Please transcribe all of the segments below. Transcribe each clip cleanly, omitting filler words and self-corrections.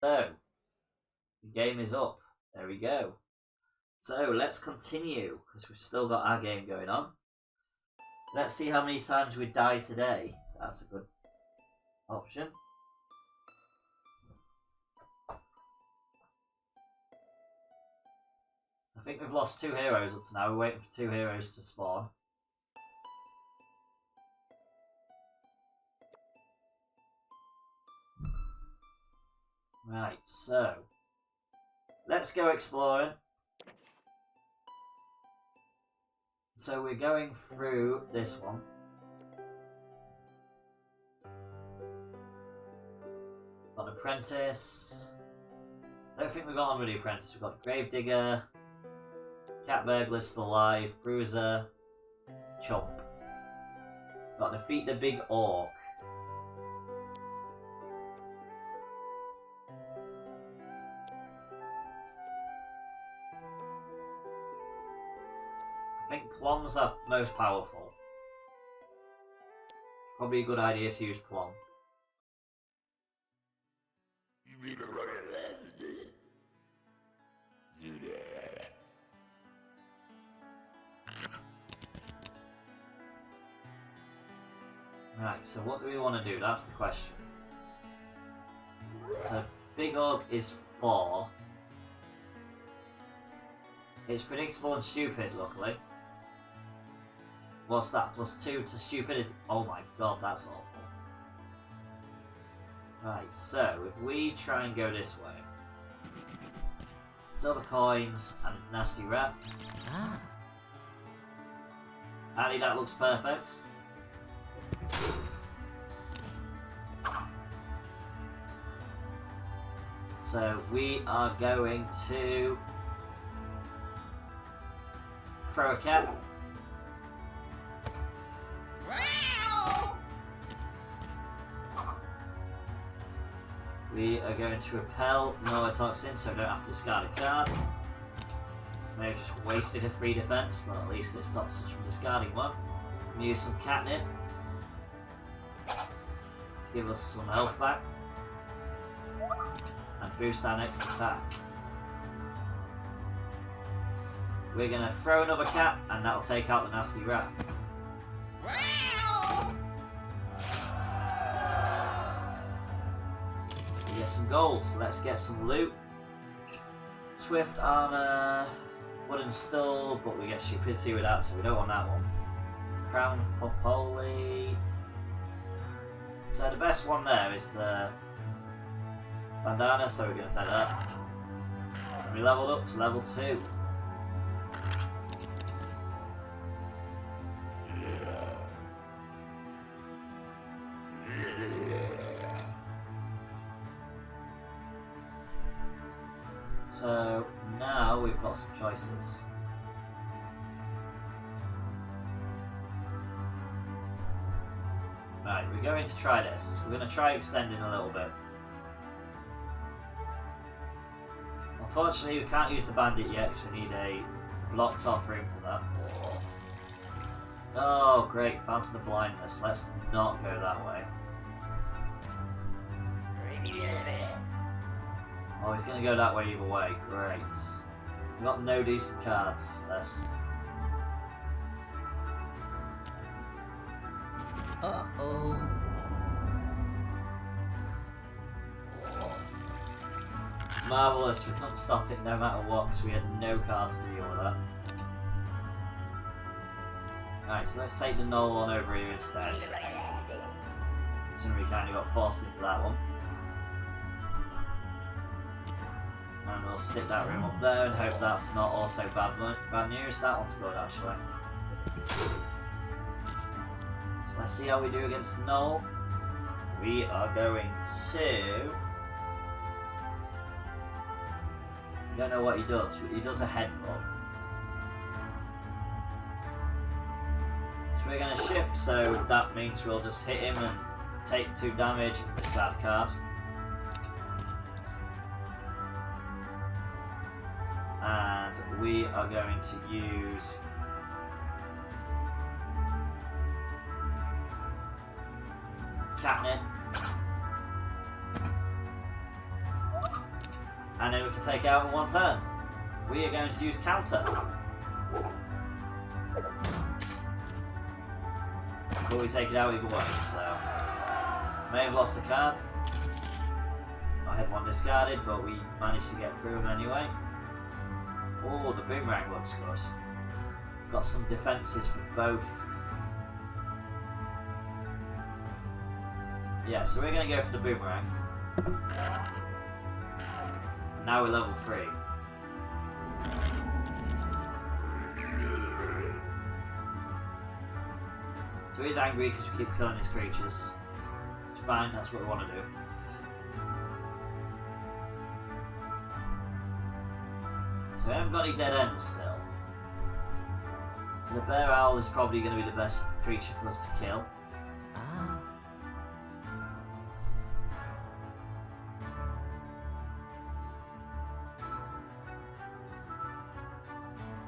So, the game is up. There we go. So, let's continue, because we've still got our game going on. Let's see how many times we die today. That's a good option. I think we've lost 2 heroes up to now. We're waiting for 2 heroes to spawn. Right, so let's go exploring. So we're going through this one. Got an apprentice. I don't think we've got on with the apprentice. We've got Gravedigger, Cat Burglar still alive, Bruiser, Chomp. Got to defeat the big orc. I think Plom's are most powerful. Probably a good idea to use Plom. Right, so what do we want to do? That's the question. So, Big Orc is 4. It's predictable and stupid, luckily. What's that? +2 to stupidity. Oh my god, that's awful. Right, so if we try and go this way. Silver coins and nasty rat. Ali, that looks perfect. So we are going to throw a cat. We are going to repel Neurotoxin so we don't have to discard a card. May have just wasted a free defense, but at least it stops us from discarding one. We use some catnip to give us some health back and boost our next attack. We're going to throw another cat and that'll take out the nasty rat. So we get some gold, so let's get some loot. Swift armor, wooden stole, but we get stupidity with that, so we don't want that one. Crown for Polly. So the best one there is the bandana, so we're going to take that. And we leveled up to level 2. So now we've got some choices. Right, we're going to try this. We're going to try extending a little bit. Unfortunately, we can't use the bandit yet because we need a blocked off room for that. Oh, great, Fountain of Blindness. Let's not go that way. Oh, he's going to go that way either way. Great. We've got no decent cards. Let's... Uh-oh. Marvellous, we couldn't stop it no matter what because we had no cards to deal with that. Alright, so let's take the Knoll on over here instead. Considering we kind of got forced into that one. And we'll stick that room up there and hope that's not also bad news. That one's good actually. So let's see how we do against the Knoll. We are going to... I don't know what he does. He does a headbutt. So we're going to shift, so that means we'll just hit him and take 2 damage and discard a card. And we are going to use catnip. And then we can take it out in one turn. We are going to use counter. But we take it out either way, so... May have lost the card. I had one discarded, but we managed to get through them anyway. Oh, the boomerang looks good. Got some defences for both. Yeah, so we're going to go for the boomerang. Now we're level 3. So he's angry because we keep killing his creatures. It's fine, that's what we want to do. So we haven't got any dead ends still. So the bear owl is probably going to be the best creature for us to kill.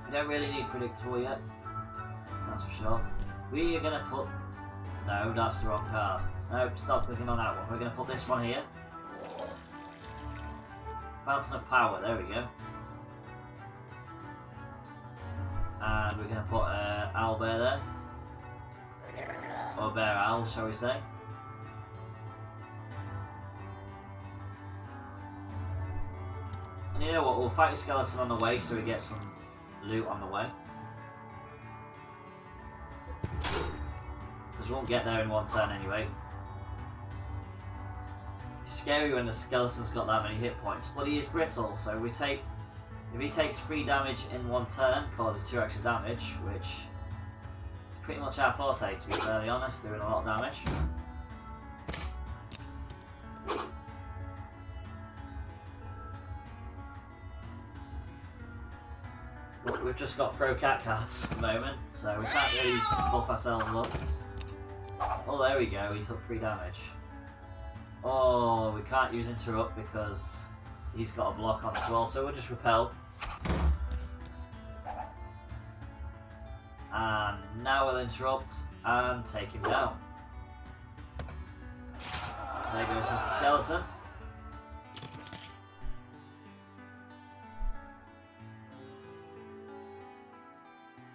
We don't really need predictable yet, that's for sure. We are going to put... No, that's the wrong card. No, stop clicking on that one. We're going to put this one here. Fountain of Power, there we go. And we're going to put owlbear there. Or bear owl, shall we say. And you know what, we'll fight a skeleton on the way so we get some loot on the way. Because we won't get there in one turn anyway. It's scary when the skeleton's got that many hit points, but he is brittle, so we take... If he takes 3 damage in one turn, causes 2 extra damage, which is pretty much our forte, to be fairly honest, doing a lot of damage. But we've just got throw cat cards at the moment, so we can't really buff ourselves up. Oh, there we go, he took 3 damage. Oh, we can't use interrupt because he's got a block on as well, so we'll just repel. And now we'll interrupt and take him down. There goes Mr. Skeleton.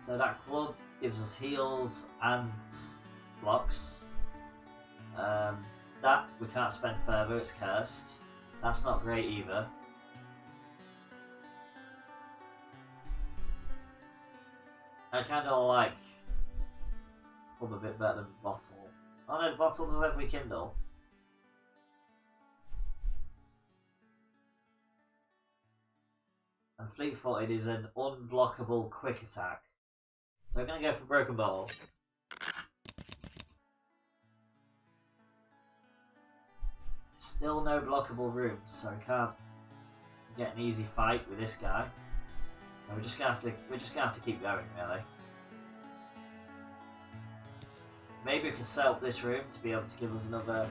So that club gives us heals and blocks. That we can't spend further, it's cursed. That's not great either. I kind of like club a bit better than bottle. Oh no, bottle does have rekindle. And fleet-footed is an unblockable quick attack. So I'm going to go for broken bottle. Still no blockable rooms, so we can't get an easy fight with this guy. So we're just gonna have to keep going, really. Maybe we can set up this room to be able to give us another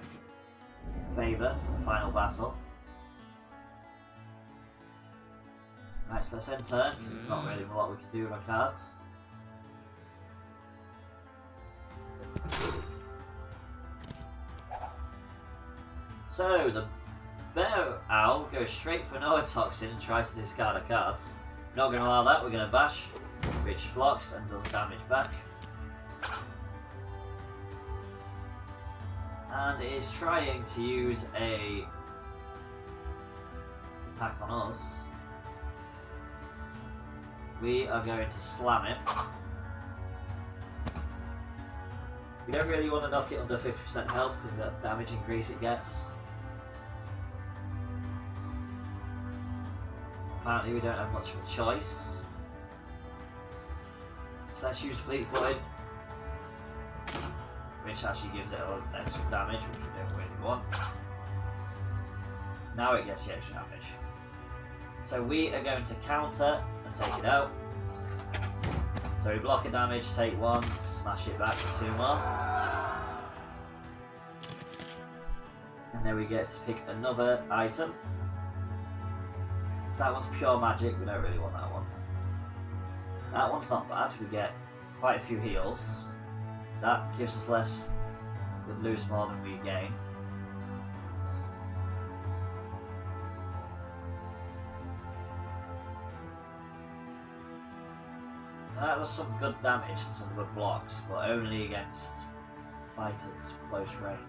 favour for the final battle. Right, so let's end turn, because there's not really a lot we can do with our cards. So, the bear owl goes straight for Neurotoxin and tries to discard our cards. Not going to allow that, we're going to bash, which blocks and does damage back. And it is trying to use a attack on us. We are going to slam it. We don't really want to knock it under 50% health because of the damage increase it gets. Apparently we don't have much of a choice. So let's use fleet-footed, which actually gives it a little extra damage, which we don't really want. Now it gets the extra damage. So we are going to counter and take it out. So we block a damage, take 1, smash it back for 2 more. And then we get to pick another item. So that one's pure magic, we don't really want that one. That one's not bad, we get quite a few heals. That gives us less, we'd lose more than we gain. That was some good damage and some good blocks, but only against fighters close range.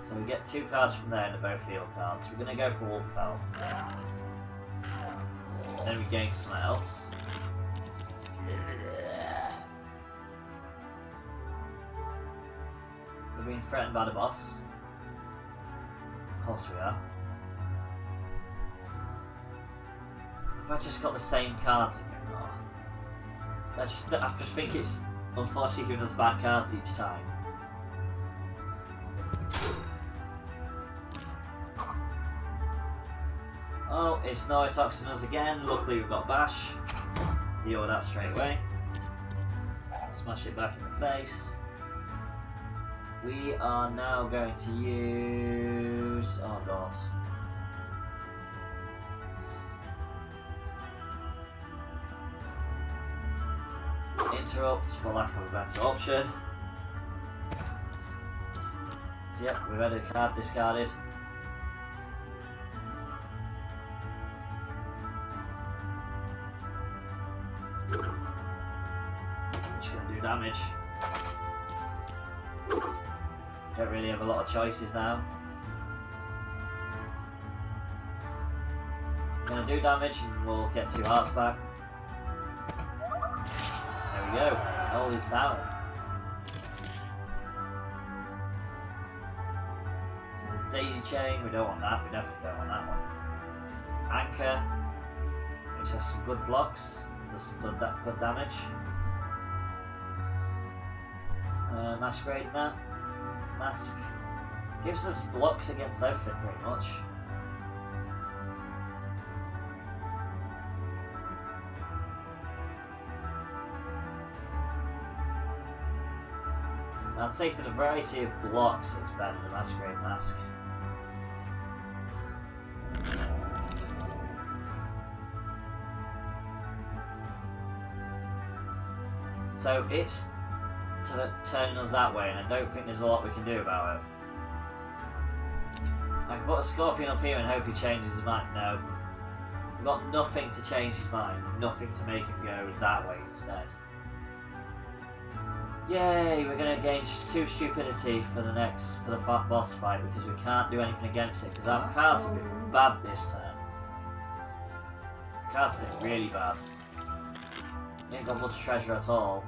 So we get 2 cards from there and they're both heal cards. We're going to go for Wolf Bell. Then we gain something else. We're being threatened by the boss. Of course we are. Have I just got the same cards again? Oh. I just think it's unfortunately giving us bad cards each time. Oh, it's Neurotoxin us again. Luckily we've got Bash to deal with that straight away. Smash it back in the face. We are now going to use... oh god. Interrupt for lack of a better option. So yep, we've had a card discarded. Just gonna do damage. Don't really have a lot of choices now. I'm gonna do damage and we'll get 2 hearts back. There we go. All is down. So there's Daisy Chain. We don't want that. We definitely don't want that one. Anchor, which has some good blocks. Does some good damage. Masquerade Mask gives us blocks against everything pretty much. I'd say for the variety of blocks it's better than Masquerade Mask. So it's turning us that way, and I don't think there's a lot we can do about it. I can put a Scorpion up here and hope he changes his mind. No. We've got nothing to change his mind, nothing to make him go that way instead. Yay, we're going to gain 2 stupidity for the boss fight because we can't do anything against it because our cards have been bad this turn. The cards have been really bad. We ain't got much treasure at all.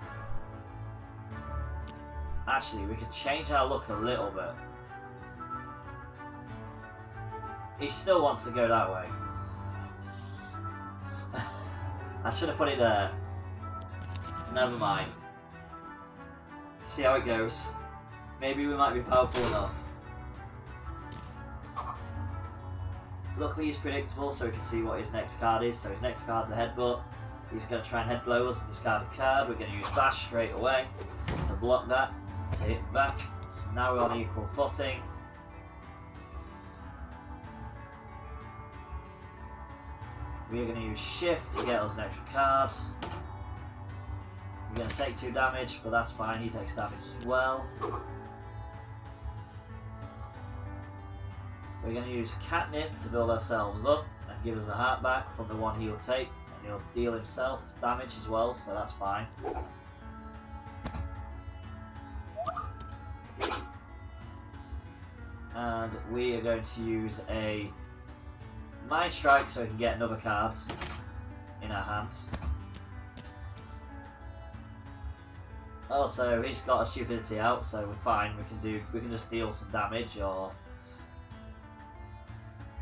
Actually, we could change our look a little bit. He still wants to go that way. I should have put it there. Never mind. See how it goes. Maybe we might be powerful enough. Luckily he's predictable so we can see what his next card is. So his next card's a Headbutt. He's going to try and head blow us and discard a card. We're going to use Bash straight away to block that, to hit back. So now we're on equal footing. We're going to use Shift to get us an extra card. We're going to take 2 damage, but that's fine, he takes damage as well. We're going to use Catnip to build ourselves up and give us a heart back from the one he'll take, and he'll deal himself damage as well, so that's fine. And we are going to use a Mind Strike so we can get another card in our hands. Also, he's got a stupidity out, so we're fine. We can just deal some damage, or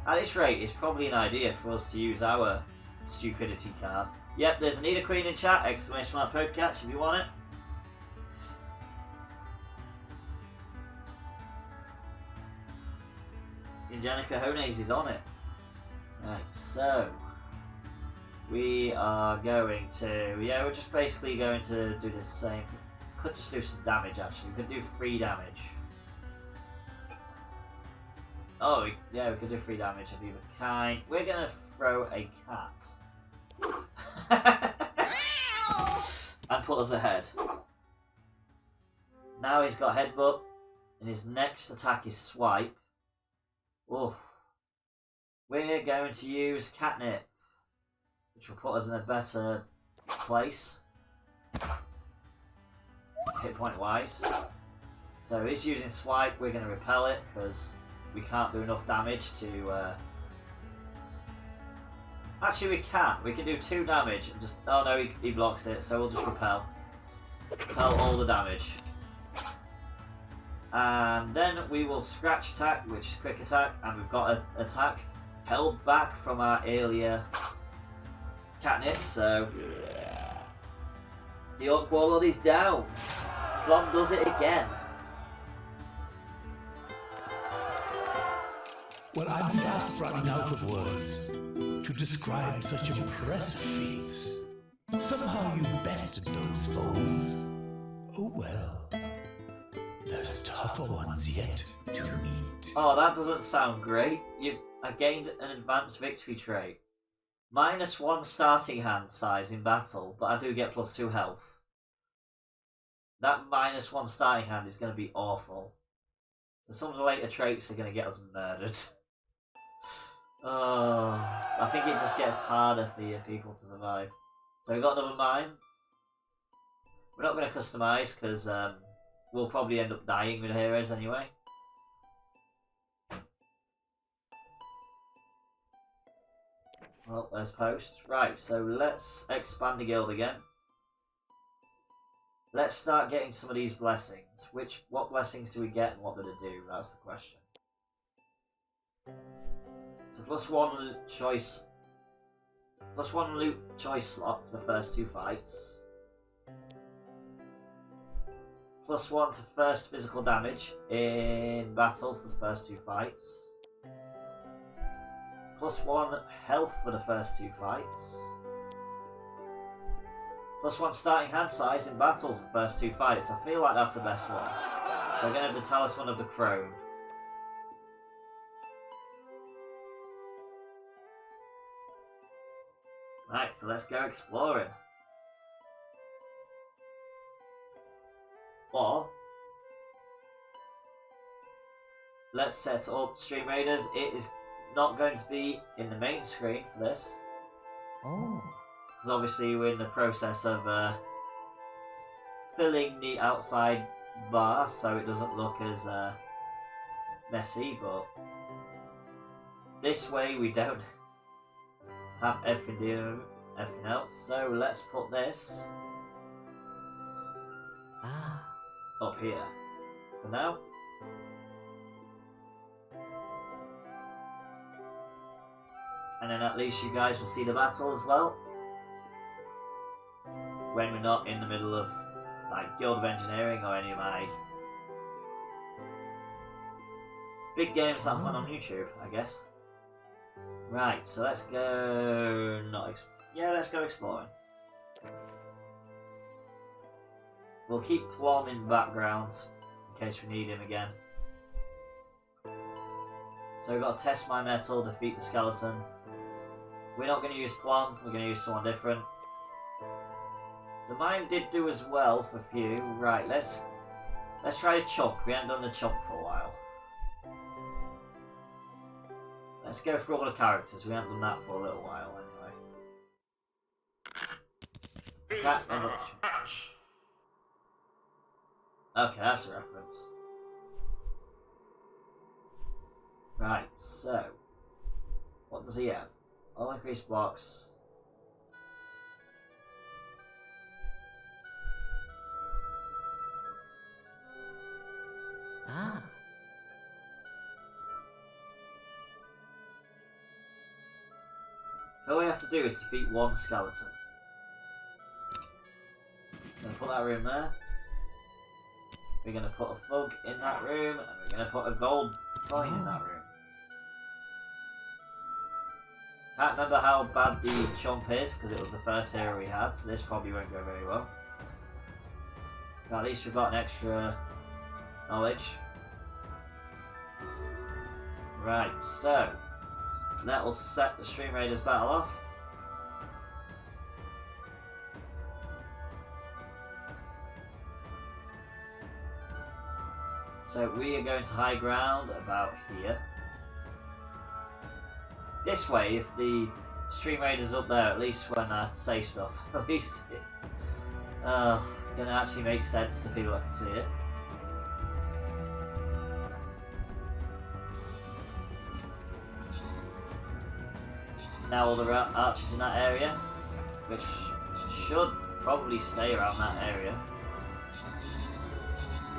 at this rate, it's probably an idea for us to use our stupidity card. Yep, there's an Eda Queen in chat! Exclamation mark Pokecatch if you want it. Ingenica Hones is on it. Right, so we are going to, yeah, we're just basically going to do the same. Could just do some damage actually. We could do 3 damage. Oh, yeah, we could do 3 damage of either kind. We're gonna throw a cat. And put us ahead. Now he's got Headbutt, and his next attack is Swipe. Oof. We're going to use Catnip, which will put us in a better place. Hit point wise. So he's using swipe, we're going to repel it because we can't do enough damage to... Actually we can. We can do 2 damage and just... Oh no, he blocks it, so we'll just repel. Repel all the damage. And then we will scratch attack, which is quick attack, and we've got an attack held back from our earlier catnip, so... The Orc Warlord is down. Flom does it again. Well, I'm fast running out of words to describe such impressive feats. Somehow you bested those foes. Oh well. There's tougher ones yet to meet. Oh, that doesn't sound great. I gained an advanced victory trait. -1 starting hand size in battle, but I do get +2 health. That -1 starting hand is going to be awful. So some of the later traits are going to get us murdered. Oh, I think it just gets harder for your people to survive. So we've got another mine. We're not going to customise because we'll probably end up dying with heroes anyway. Well, there's posts. Right, so let's expand the guild again. Let's start getting some of these blessings. What blessings do we get and what do they do? That's the question. So +1 choice, +1 loot choice slot for the first 2 fights. +1 to first physical damage in battle for the first 2 fights. +1 health for the first 2 fights. +1 starting hand size in battle for the first 2 fights. I feel like that's the best one. So I'm going to have the Talisman of the Crone. Right, so let's go exploring. Or let's set up Stream Raiders. It is not going to be in the main screen for this. Oh. Because obviously we're in the process of filling the outside bar so it doesn't look as messy, but this way we don't have everything else. So let's put this up here for now. And then at least you guys will see the battle as well. When we're not in the middle of like Guild of Engineering or any of my big games that I'm playing on YouTube, I guess. Right, so let's go... let's go exploring. We'll keep Plum in the background in case we need him again. So we've got to test my metal, defeat the skeleton. We're not going to use Plum, we're going to use someone different. The mine did do as well for a few. Right, let's try to chop. We haven't done the chop for a while. Let's go through all the characters. We haven't done that for a little while anyway. Okay, that's a reference. Right, so what does he have? All increased blocks. So all we have to do is defeat 1 skeleton. Gonna put that room there. We're gonna put a thug in that room, and we're gonna put a gold coin in that room. Can't remember how bad the chomp is because it was the first hero we had, so this probably won't go very well. But at least we've got an extra knowledge. Right, so that will set the Stream Raiders battle off. So we are going to high ground about here. This way, if the stream raiders up there at least when I say stuff. At least it's gonna actually make sense to people that can see it. Now all the archers in that area, which should probably stay around that area,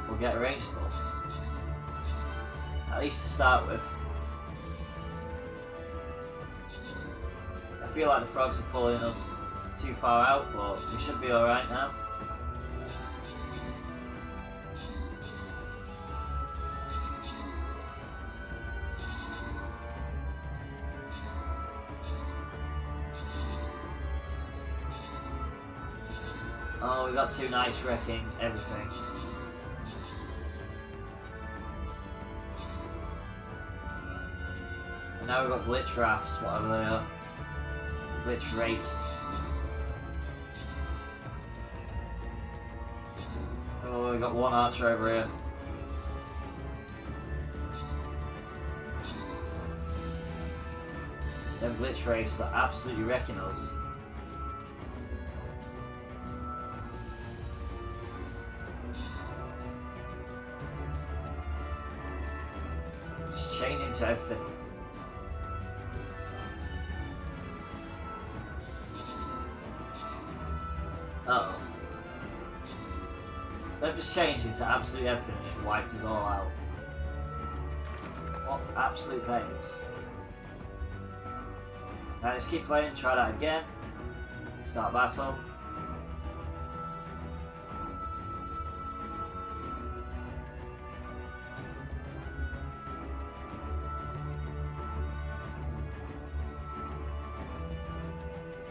will get a range buff. At least to start with. I feel like the frogs are pulling us too far out, but we should be alright now. Oh, we got two knights wrecking everything. And now we've got glitch rafts, whatever they are. Glitch wraiths. Oh, we got one archer over here. Them glitch wraiths are absolutely wrecking us. Just chain into everything. Uh-oh. So they've just changed into absolutely everything and just wiped us all out. What absolute pains. Now let's keep playing, try that again. Start battle.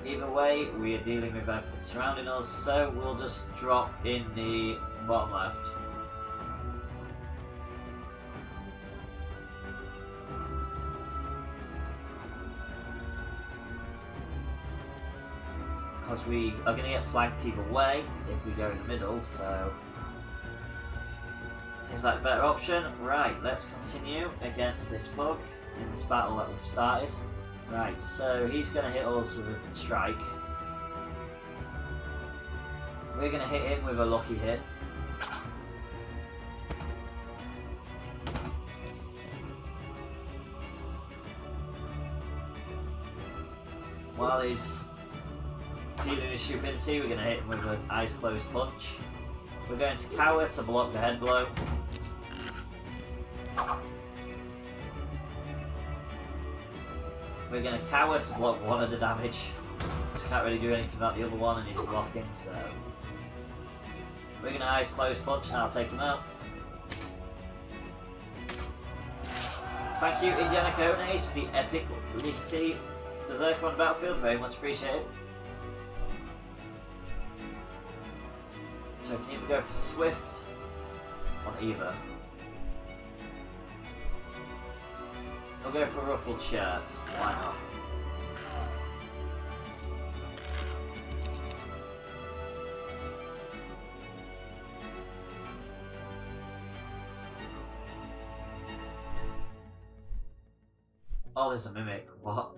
Either way, we are dealing with everything surrounding us, so we'll just drop in the bottom left. Because we are going to get flanked either way if we go in the middle, so seems like a better option. Right, let's continue against this thug in this battle that we've started. Right, so he's going to hit us with a strike. We're going to hit him with a lucky hit. While he's dealing with stupidity, we're going to hit him with an eyes closed punch. We're going to cower to block the head blow. We're going to cower to block one of the damage. Just can't really do anything about the other one and he's blocking, so... We're going to eyes closed punch and I'll take him out. Thank you, Indiana Cones, for the epic Listy Berserker on the battlefield, very much appreciated. So we can either go for Swift on either. We'll go for a ruffled shirt. Why not? Oh, there's a mimic. What?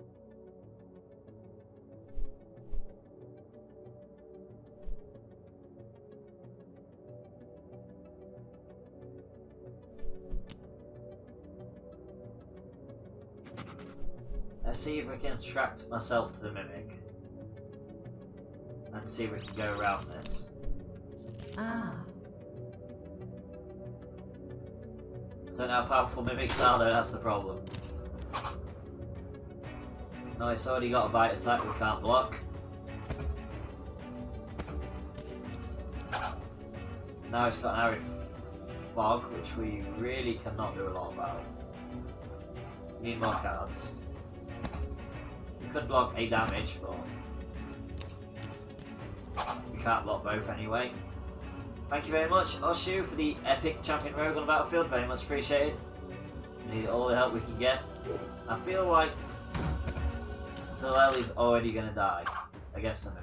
Let's see if we can attract myself to the mimic. And see if we can go around this. Don't know how powerful mimics are though, that's the problem. No, it's already got a bite attack we can't block. Now it's got an arid fog, which we really cannot do a lot about. We need more cards. We could block a damage, but we can't block both anyway. Thank you very much, Oshu, for the epic champion rogue on the battlefield. Very much appreciated. We need all the help we can get. I feel like Zaleli's already going to die against the mimic.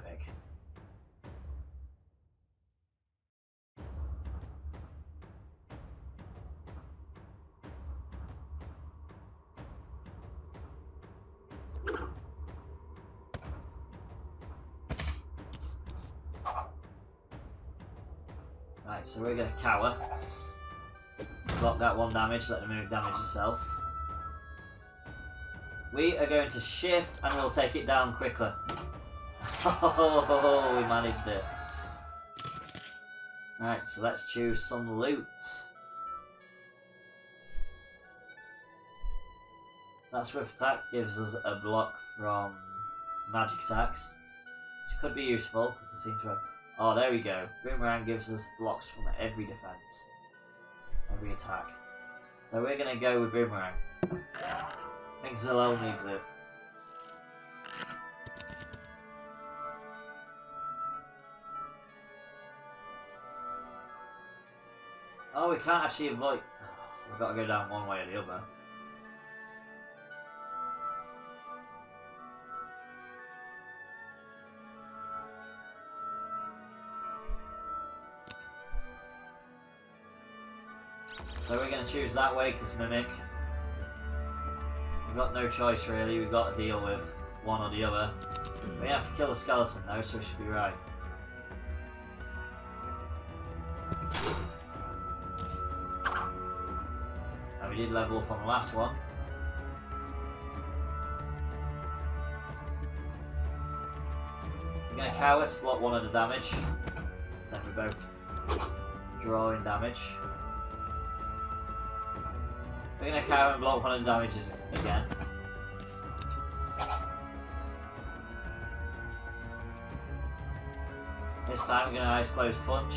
Right, so we're going to cower. Block that 1 damage, let the mimic damage itself. We are going to shift and we'll take it down quicker. Oh, we managed it. Right, so let's choose some loot. That swift attack gives us a block from magic attacks, which could be useful because it seems to have... Oh, there we go. Boomerang gives us blocks from every defense, every attack. So we're going to go with Boomerang. I think Zalel needs it. Oh, we can't actually avoid... Oh, we've got to go down one way or the other. So we're going to choose that way because Mimic. We've got no choice really, we've got to deal with one or the other. We have to kill the skeleton though, so we should be right. And we did level up on the last one. We're going to cower to block 1 of the damage. So then we're both drawing damage. We're going to cower and block 1 of the damages again. This time we're going to Eyes Closed Punch.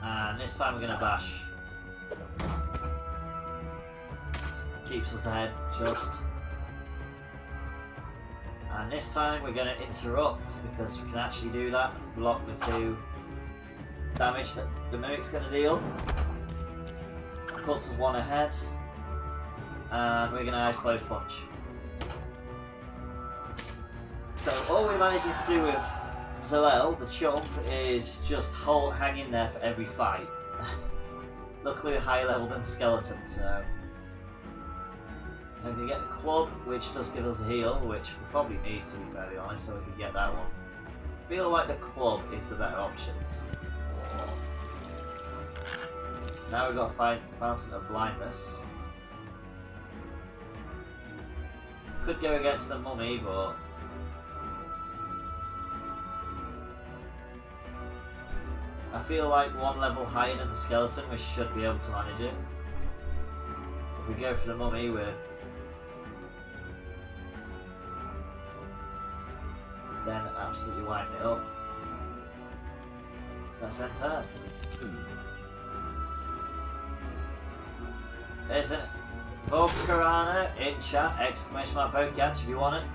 And this time we're going to Bash. Keeps us ahead, just. And this time we're going to interrupt because we can actually do that and block the 2 damage that the Mimic's going to deal. Puts us 1 ahead. And we're going to Ice Close Punch. So all we're managing to do with Zalel, the chump, is just hang in there for every fight. Luckily we're higher level than Skeleton, so... I'm going to get the club, which does give us a heal, which we probably need to be fairly honest, so we can get that one. I feel like the club is the better option. Now we've got to find Fountain of Blindness. Could go against the mummy, but... I feel like 1 level higher than the skeleton, we should be able to manage it. If we go for the mummy, we're... then absolutely winding it up. So that's end turn. There's an Volcarana in chat, exclamation mark Pokecatch if you want it.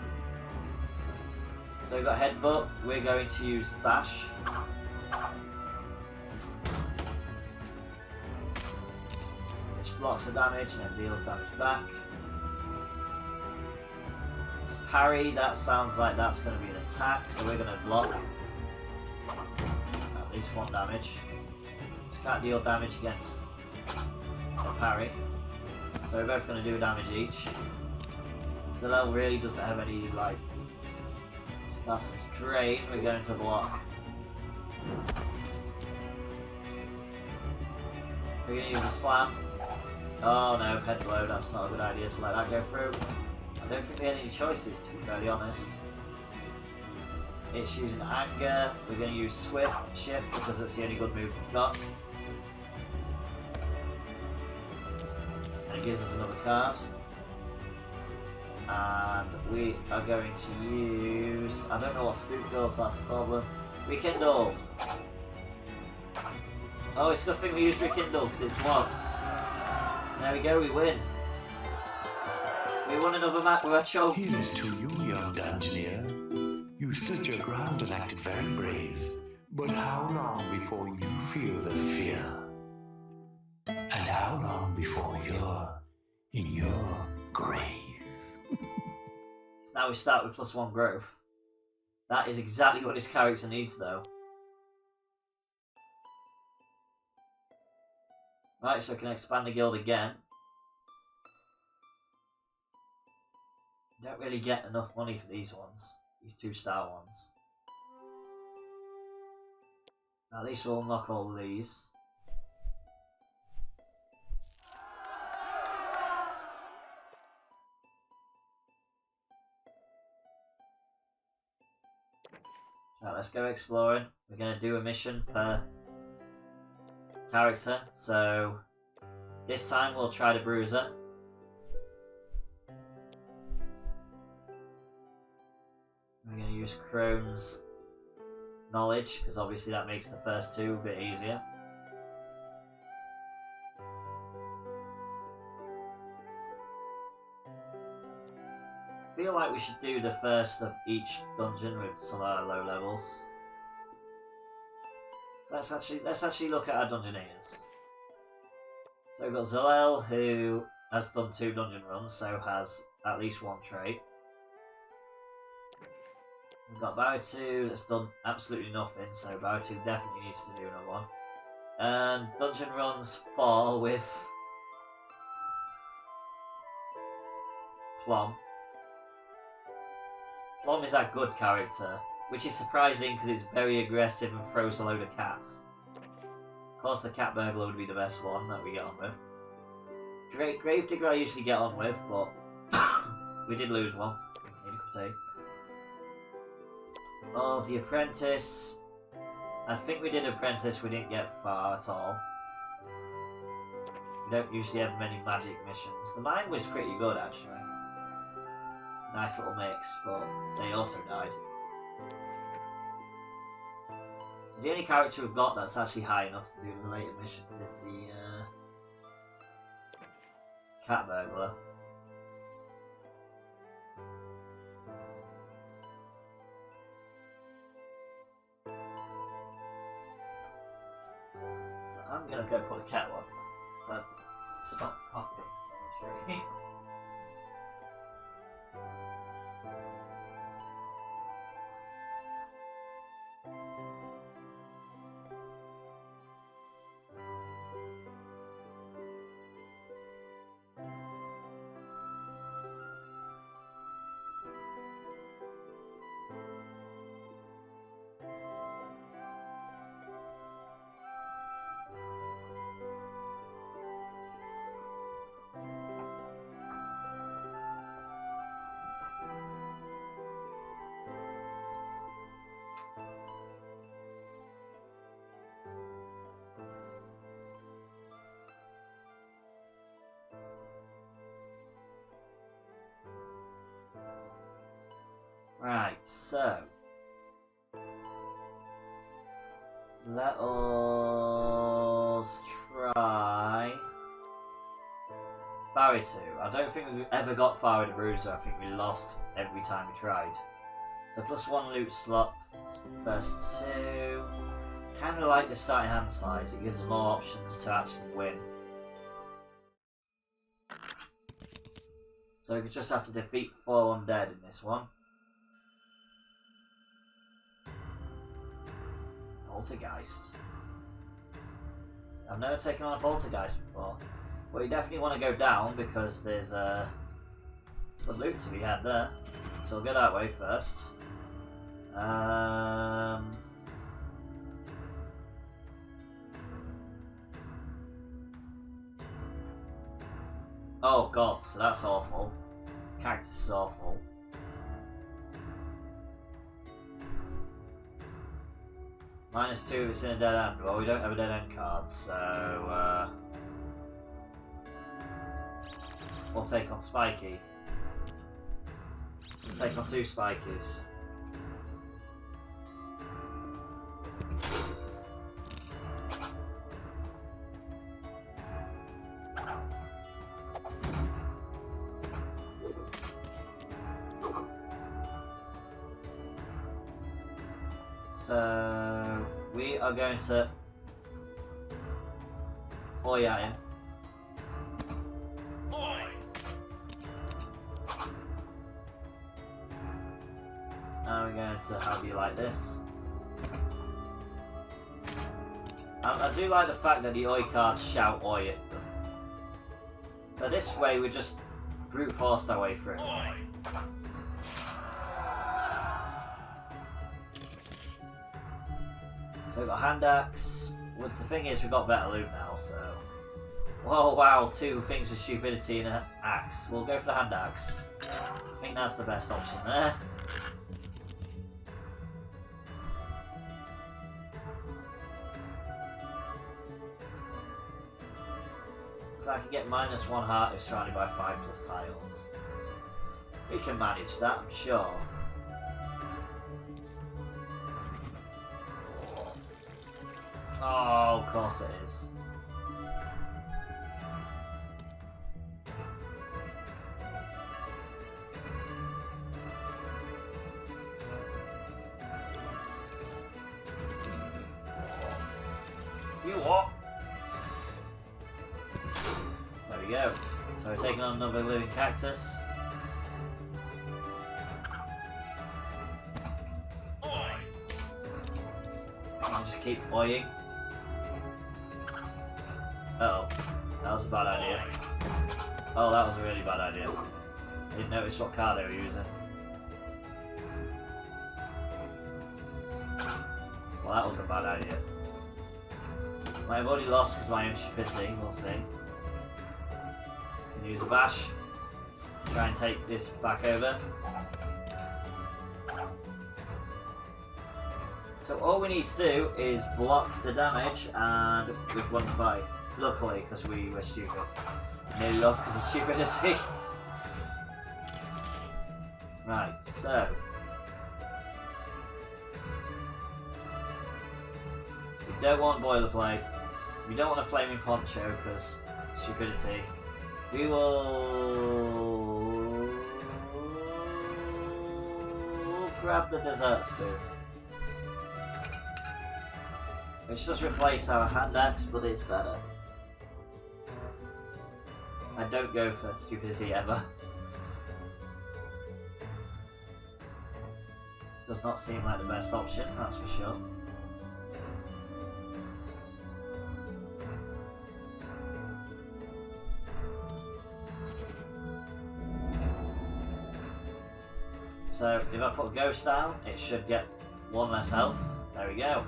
So we've got Headbutt, we're going to use Bash. Which blocks the damage and then deals damage back. It's parry, that sounds like that's going to be an attack, so we're going to block. At least 1 damage. Just can't deal damage against a parry. So we're both going to do a damage each. So that really doesn't have any, like... That's Drain, we're going to block. We're going to use a Slam. Oh no, Head Blow, that's not a good idea to let that go through. I don't think we had any choices, to be fairly honest. It's using Anger, we're going to use Swift, Shift, because that's the only good move we've got. And it gives us another card. And we are going to use... I don't know what Spook does, that's the problem. Rekindle! Oh, it's a good thing we use Rekindle, because it's blocked. There we go, we win. We won another map with our choke. Here's to you, young Dungeoneer. You stood your ground and acted very brave. But how long before you feel the fear? And how long before you're in your grave? So now we start with +1 growth. That is exactly what his character needs though. Right, so we can expand the guild again. You don't really get enough money for these ones, these 2-star ones. At least we'll unlock all of these. Right, let's go exploring. We're going to do a mission per character. So this time we'll try the Bruiser. We're going to use Crone's knowledge, because obviously that makes the first 2 a bit easier. I feel like we should do the first of each dungeon with some of our low levels. So let's actually look at our dungeoneers. So we've got Zalel, who has done 2 dungeon runs, so has at least 1 trait. We've got Bautu that's done absolutely nothing, so Bautu definitely needs to do another one. And dungeon runs 4 with Plum. Plum is that good character, which is surprising because it's very aggressive and throws a load of cats. Of course the cat burglar would be the best one that we get on with. Gravedigger I usually get on with, but we did lose one. Of the Apprentice, I think we did Apprentice, we didn't get far at all. We don't usually have many magic missions. The mine was pretty good actually. Nice little mix, but they also died. So the only character we've got that's actually high enough to do the related missions is the cat burglar. So I'm gonna go put a cat one. So stop popping. Right, so let us try Barry 2. I don't think we ever got far with the Bruiser. I think we lost every time we tried. So +1 loot slot, first 2. Kind of like the starting hand size. It gives us more options to actually win. So we could just have to defeat 4 undead in this one. Poltergeist. I've never taken on a Poltergeist before. But you definitely want to go down because there's good loot to be had there. So we'll go that way first. Oh god, so that's awful. Cactus is awful. -2 if it's in a dead end. Well, we don't have a dead end card, so we'll take on Spiky. We'll take on 2 Spikies. So we are going to Oi at him. Now we're going to have you like this. I do like the fact that the Oi cards shout Oi at them. So this way we just brute forced our way through. So we've got hand axe. Well, the thing is, we've got better loot now, so. Oh wow, 2 things with stupidity and an axe. We'll go for the hand axe. I think that's the best option there. So I can get -1 heart if surrounded by 5+ tiles. We can manage that, I'm sure. Oh, of course it is. You what? There we go. So we're taking on another living cactus. I'll just keep boying. Uh oh, that was a bad idea. Oh, that was a really bad idea. I didn't notice what card they were using. Well, that was a bad idea. I've already lost because my own stupidity, we'll see. Can use a bash. Try and take this back over. So all we need to do is block the damage and we've won the fight. Luckily, because we were stupid. Nearly lost because of stupidity. Right, so. We don't want boilerplate. We don't want a flaming poncho because stupidity. We will grab the dessert spoon. Which does replace our hand axe, but it's better. I don't go for stupidity ever. Does not seem like the best option, that's for sure. So if I put Ghost down, it should get 1 less health. There we go.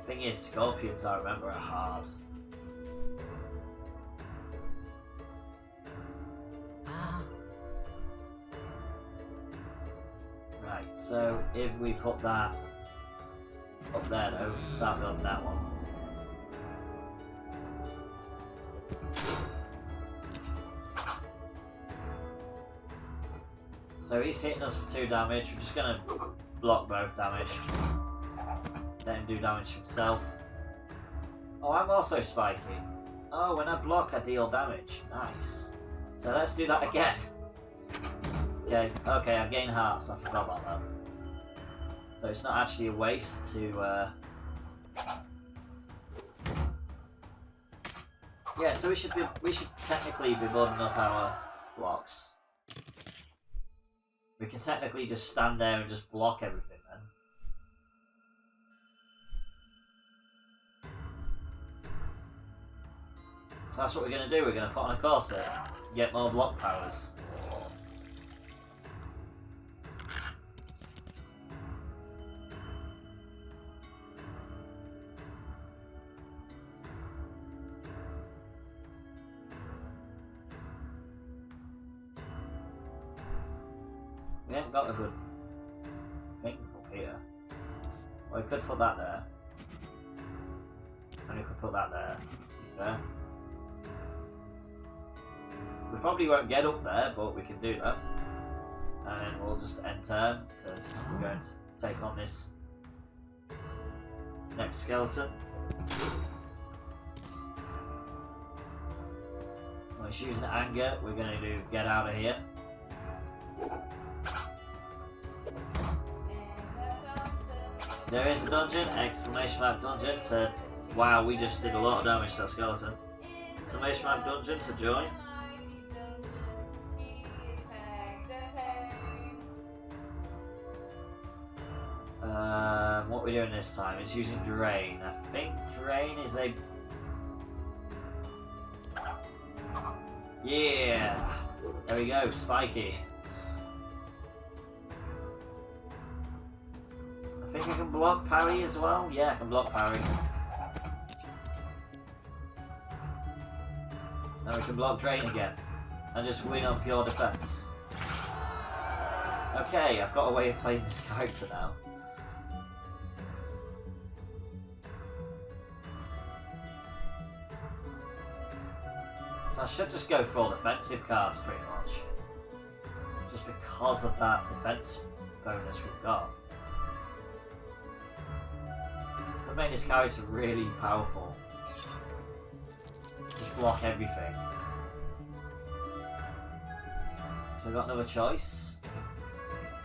Thing is, scorpions, I remember, are hard. Right, so if we put that up there though, we can start building that one. So he's hitting us for 2 damage, we're just gonna block both damage. Let him do damage to himself. Oh, I'm also spiky. Oh, when I block I deal damage. Nice. So let's do that again. Okay, I gain hearts, I forgot about that. So it's not actually a waste to yeah, so we should technically be building up our blocks. We can technically just stand there and just block everything then. So that's what we're going to do, we're going to put on a corset, get more block powers. We haven't got a good thing up here. Well, we could put that there. And we could put that there. There. We probably won't get up there, but we can do that. And then we'll just end turn, because we're going to take on this next skeleton. Well, he's using anger, we're going to do get out of here. There is a dungeon, exclamation mark dungeon, to wow, we just did a lot of damage to that skeleton. Exclamation mark dungeon to join. What we're doing this time is using Drain. I think Drain is a... Yeah! There we go, spiky. I think I can block parry as well. Yeah, I can block parry. Now we can block Drain again. And just win on pure defense. Okay, I've got a way of playing this character now. So I should just go for all defensive cards pretty much. Just because of that defense bonus we've got. Could make this character really powerful. Just block everything. So we've got another choice.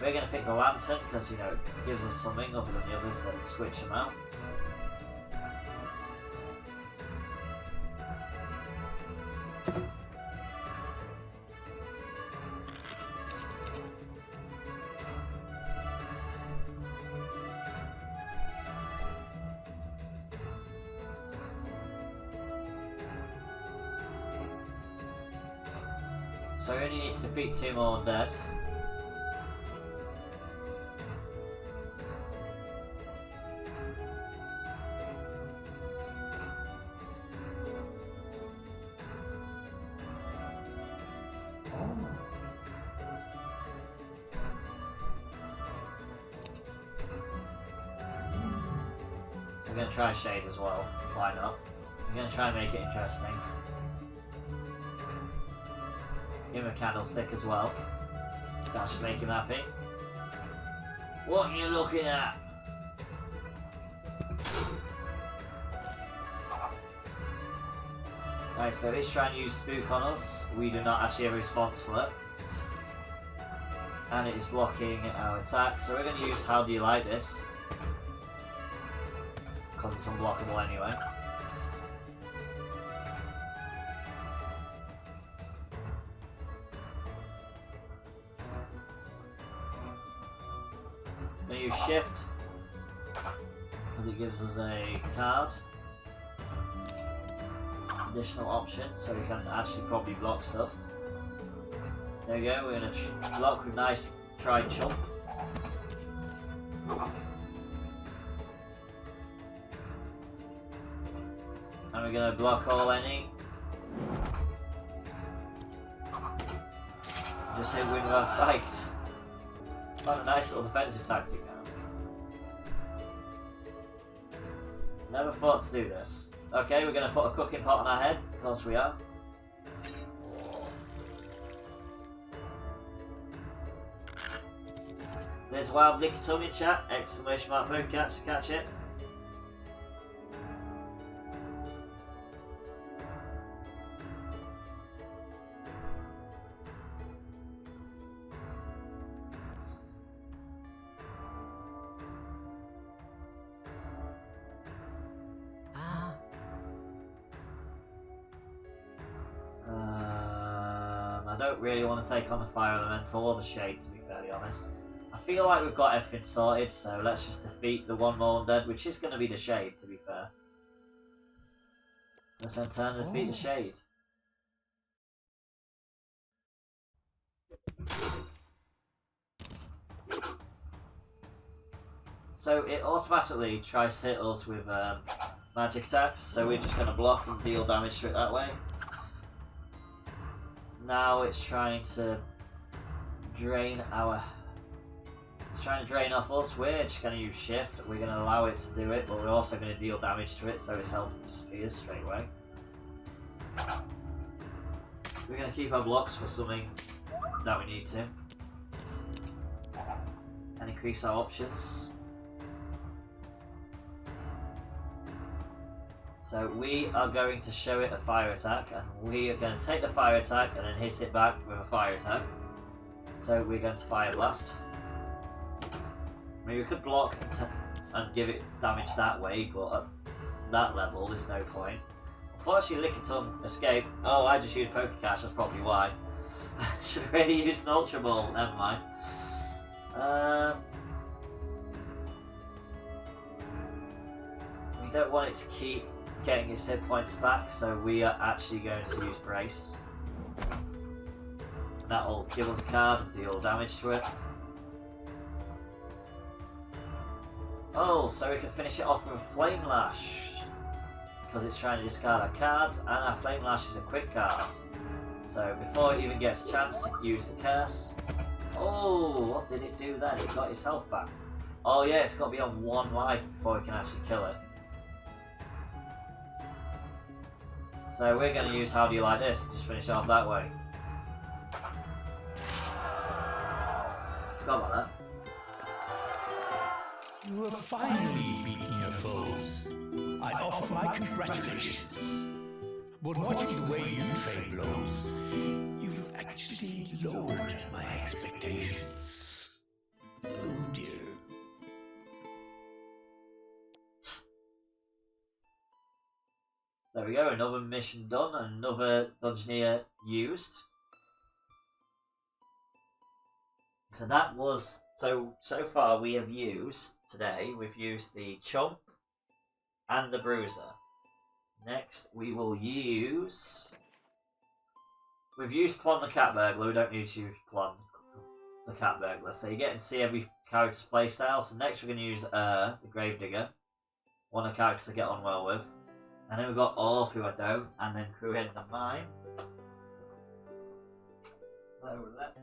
We're going to pick the Lantern because, you know, it gives us something other than the others that switch them out. So he only needs to defeat 2 more undead. So I'm going to try Shade as well. Why not? I'm going to try and make it interesting. Give him a candlestick as well. That should make him happy. What are you looking at? Right, so he's trying to use Spook on us. We do not actually have a response for it. And it is blocking our attack. So we're going to use How Do You Like This? Because it's unblockable anyway. I'm going to use Shift because it gives us a card. Additional option, so we can actually probably block stuff. There we go, we're going to block with nice try chump. And we're going to block all any. Just hit win without spiked. Quite a nice little defensive tactic now. Never thought to do this. Okay, we're going to put a cooking pot on our head. Of course we are. There's a wild liquor tongue in chat. Exclamation mark Pokecatch to catch it. I don't really want to take on the Fire Elemental or the Shade, to be fairly honest. I feel like we've got everything sorted, so let's just defeat the 1 more undead, which is going to be the Shade, to be fair. So let's then turn and defeat the Shade. So it automatically tries to hit us with magic attacks, so we're just going to block and deal damage to it that way. Now it's trying to drain our... It's trying to drain off us. We're just going to use Shift. We're going to allow it to do it, but we're also going to deal damage to it so its health disappears straight away. We're going to keep our blocks for something that we need to. And increase our options. So we are going to show it a fire attack, and we are going to take the fire attack and then hit it back with a fire attack. So we're going to Fire Blast. I mean, we could block and give it damage that way, but at that level there's no point. Unfortunately, Lickitung escaped. Oh, I just used Pokecatch, that's probably why. I should have really used an Ultra Ball, never mind. don't want it to keep getting its hit points back, so we are actually going to use Brace. That'll give us a card and deal damage to it. Oh, so we can finish it off with a Flame Lash. Because it's trying to discard our cards, and our Flame Lash is a quick card. So before it even gets a chance to use the curse... Oh, what did it do then? It got its health back. Oh yeah, it's got to be on 1 life before we can actually kill it. So we're going to use How Do You Like This and just finish it off that way. Forgot about that. You have finally beaten your foes. I offer my congratulations. But watching the way you trade blows, you've actually lowered my expectations. Oh dear. There we go, another mission done, another Dungeoneer used. So that was, so far we have used, today, we've used the Chomp and the Bruiser. Next we will use, we've used Plon the Cat Burglar, we don't need to use Plon the Cat Burglar. So you get to see every character's playstyle. So next we're going to use the Gravedigger, one of the characters to get on well with. And then we've got all through a dough, and then crew heads of mine. So let's...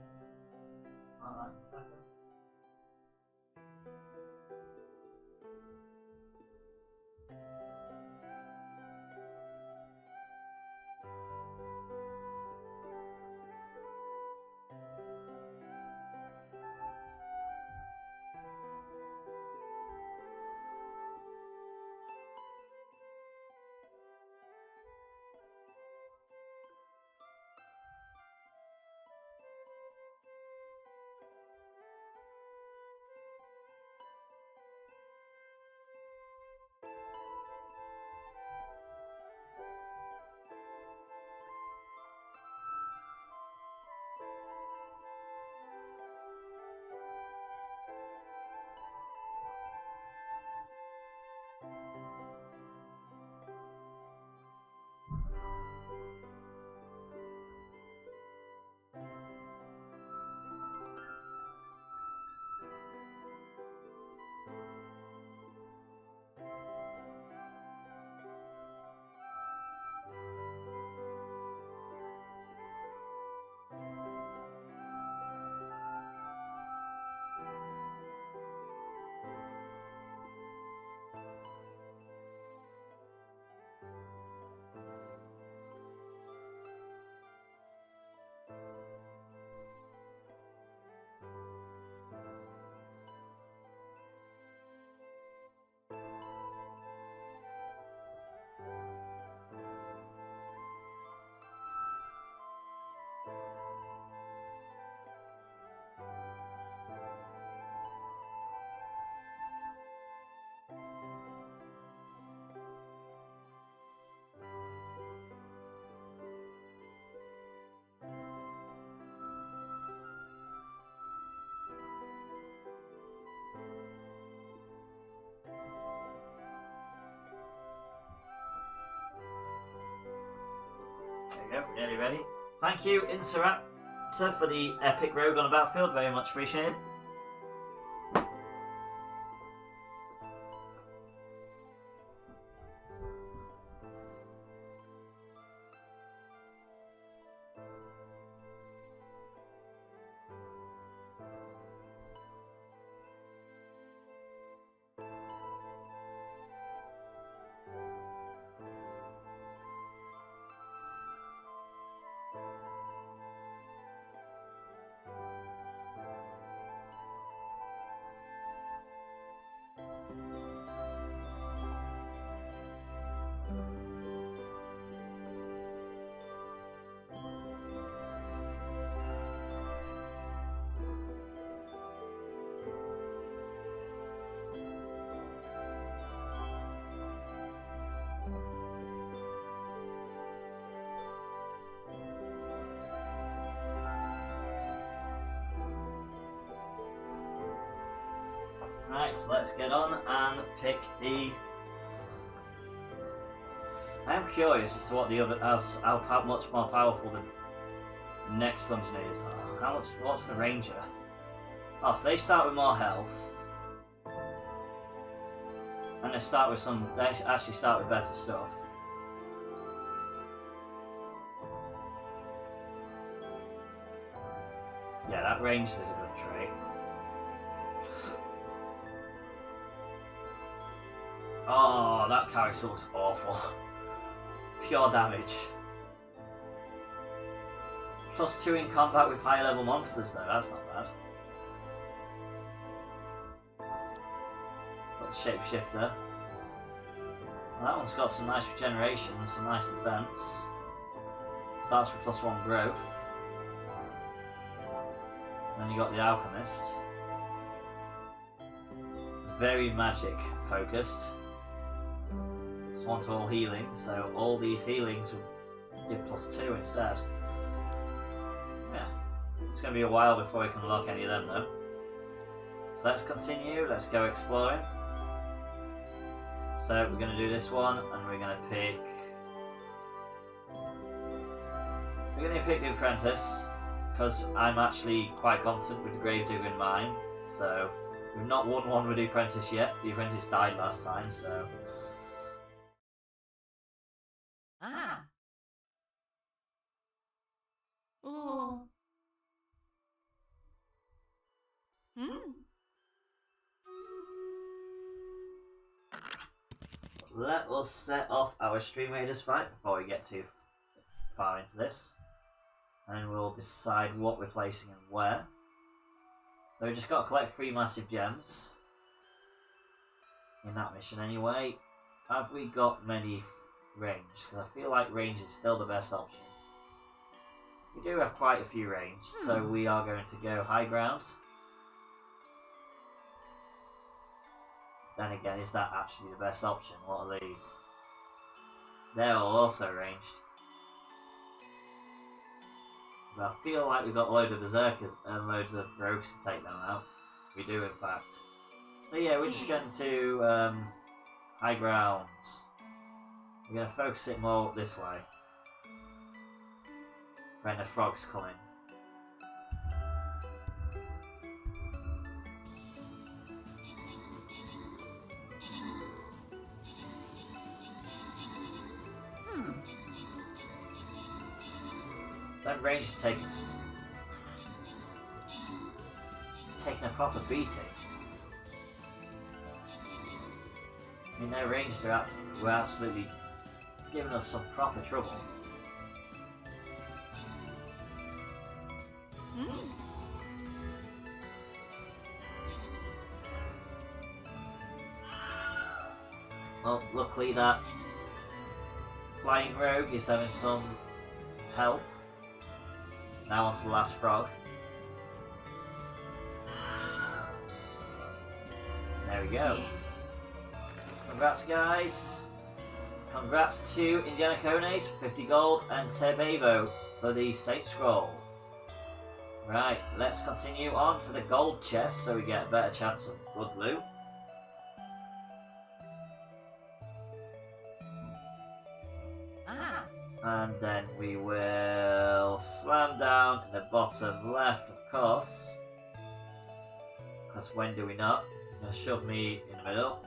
There we go, nearly ready. Thank you, Insurrector, for the epic rogue on the battlefield, very much appreciated. Right, so let's get on and pick the I am curious as to what the other, how much more powerful the next dungeon is. What's the ranger? Oh, so they start with more health. And they actually start with better stuff. Yeah, that range is a good trait. Oh, that character looks awful. Pure damage. +2 in combat with high level monsters though, that's not bad. Got the shapeshifter. Well, that one's got some nice regeneration, some nice defense. Starts with +1 growth. Then you got the Alchemist. Very magic focused. It's one to all healing, so all these healings will give +2 instead. Yeah. It's going to be a while before we can unlock any of them though. So let's continue, let's go exploring. So we're going to do this one, and we're going to pick... We're going to pick the Apprentice, because I'm actually quite confident with the Gravedigger in mind. So we've not won one with the Apprentice yet. The Apprentice died last time, so... Ah. Oh. Hmm. Let us set off our Stream Raiders fight before we get too far into this. And we'll decide what we're placing and where. So we just got to collect 3 massive gems. In that mission anyway. Have we got many range? Because I feel like range is still the best option. We do have quite a few range, so we are going to go high ground. Then again, is that actually the best option? What are these? They're all also ranged. But I feel like we've got a load of berserkers and loads of rogues to take them out. We do, in fact. So yeah, we're just going to high ground. We're going to focus it more this way. When the frogs come in. That range is taking a proper beating. I mean, their range were absolutely giving us some proper trouble. Well, luckily that flying rogue is having some help. Now on to the last frog. There we go. Congrats guys. Congrats to Indiana Cones for 50 gold and Tebevo for the Saint Scrolls. Right, let's continue on to the gold chest so we get a better chance of good loot. And then we will slam down in the bottom left, of course. Because when do we not? Gonna shove me in the middle.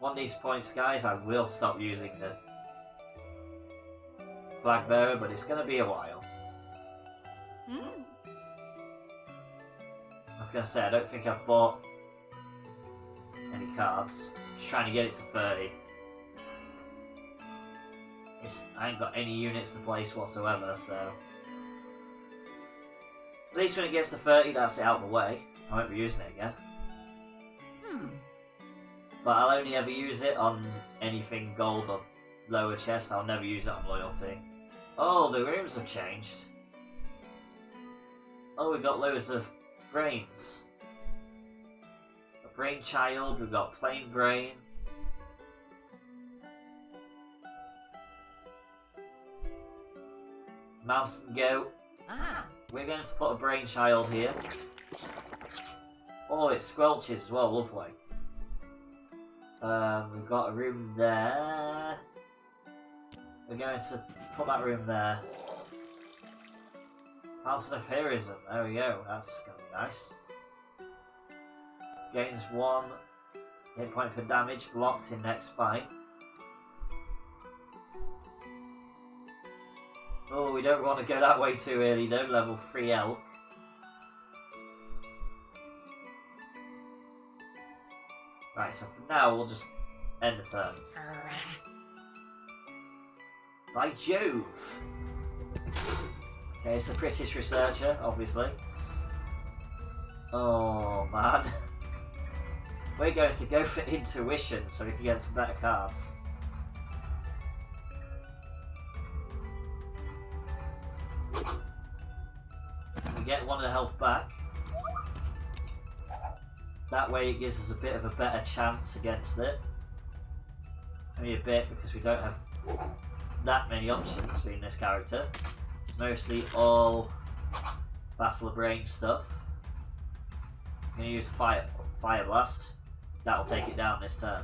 On these points, guys, I will stop using the flag bearer, but it's gonna be a while. I was gonna say, I don't think I've bought any cards. I'm just trying to get it to 30. I ain't got any units to place whatsoever, so... At least when it gets to 30, that's it out of the way. I won't be using it again. But I'll only ever use it on anything gold or lower chest. I'll never use it on loyalty. Oh, the rooms have changed. Oh, we've got loads of brains. A brain child, we've got plain brain. Mouse and goat. We're going to put a brain child here. Oh, it squelches as well, lovely. We've got a room there. We're going to put that room there. Fountain of Heroism, there we go, that's going to be nice. Gains 1 hit point per damage, blocked in next fight. Oh, we don't want to go that way too early though, level 3 elk. Right, so for now we'll just end the turn. By Jove! Okay, it's a British researcher, obviously. Oh man. We're going to go for intuition so we can get some better cards. We get 1 of the health back. That way it gives us a bit of a better chance against it. Only a bit because we don't have that many options being this character. It's mostly all Battle of Brain stuff. I'm going to use the Fire Blast. That'll take it down this turn.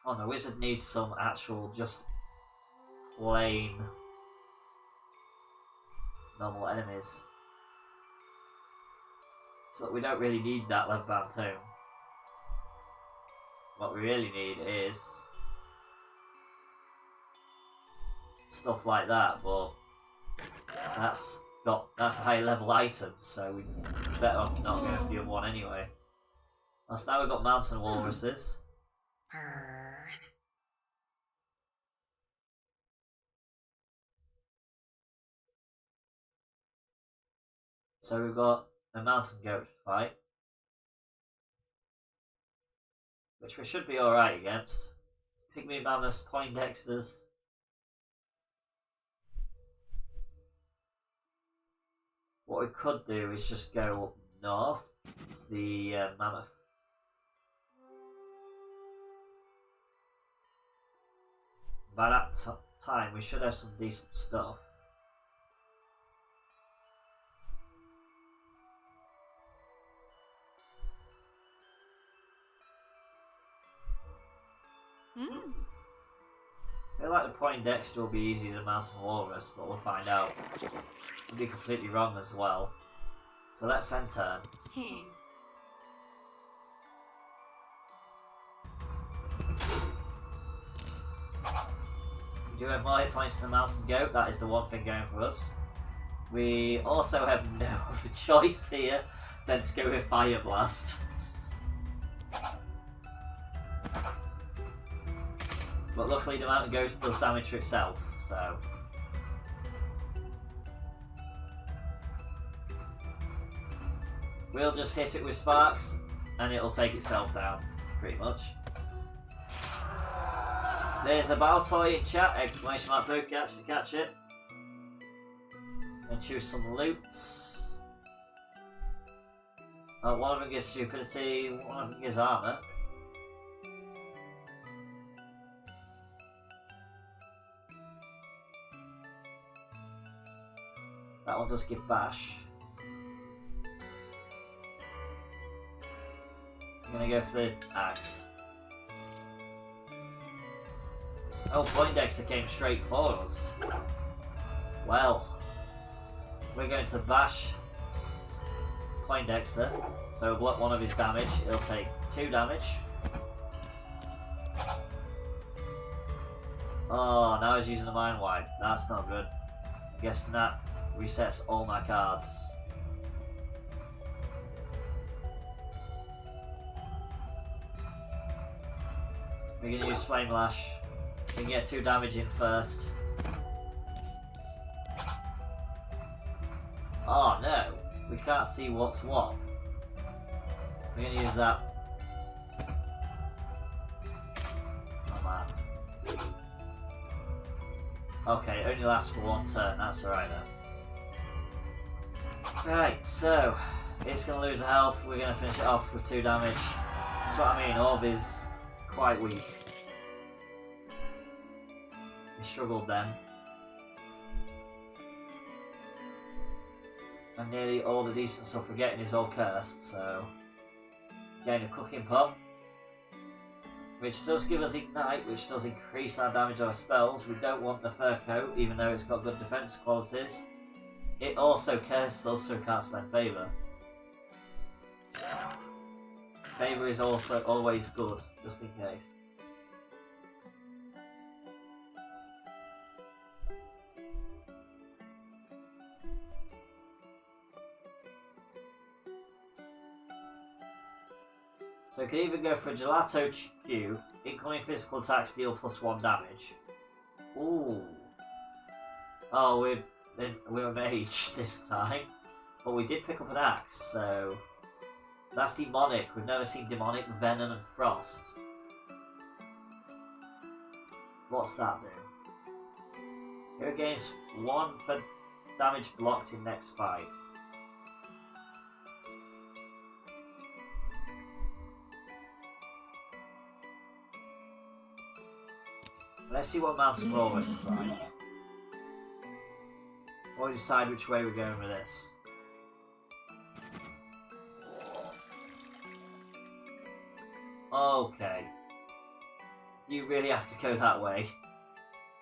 Oh, the wizard needs some actual, just plain normal enemies. So that we don't really need that level bound tome. What we really need is stuff like that, but that's a high level item, so we're better off not going for the other one anyway. So now we've got mountain walruses. So we've got a mountain goat to fight, which we should be alright against. Pygmy Mammoths, Poindexters. What we could do is just go up north to the Mammoth. By that time we should have some decent stuff. I feel like the Poindexter will be easier than Mountain Walrus, but we'll find out. I'll be completely wrong as well. So let's end turn. We do have more hit points than the Mountain Goat, that is the one thing going for us. We also have no other choice here than to go with Fire Blast. But luckily the Mountain Goat does damage to itself, so... We'll just hit it with sparks, and it'll take itself down, pretty much. There's a battle toy in chat, exclamation mark Poke Catch to catch it. And choose some loot. One of them gives stupidity, one of them gives armour. That one does give bash. I'm gonna go for the axe. Oh, Poindexter came straight for us. Well, we're going to bash Poindexter, so we'll block 1 of his damage. It'll take 2 damage. Oh, now he's using a Mind Wipe. That's not good. I guess that resets all my cards. We're going to use Flame Lash. We can get 2 damage in first. Oh no, we can't see what's what. We're going to use that. Oh man. Okay, it only lasts for 1 turn, that's alright then. Right, so it's going to lose a health, we're going to finish it off with 2 damage. That's what I mean, Orb is quite weak. He struggled then. And nearly all the decent stuff we're getting is all cursed, so... Getting a cooking pot. Which does give us Ignite, which does increase our damage of our spells. We don't want the fur coat, even though it's got good defense qualities. It also curses us, so we can't spend Favour. Favour is also always good, just in case. So we can either go for a Gelato Q, incoming physical attacks deal +1 damage. Ooh. Oh, we're a mage this time. But we did pick up an axe, so... That's demonic. We've never seen demonic, venom and frost. What's that do? It gains 1 per damage blocked in next fight. Let's see what Mountain Walrus is like. Or decide which way we're going with this. Okay. You really have to go that way.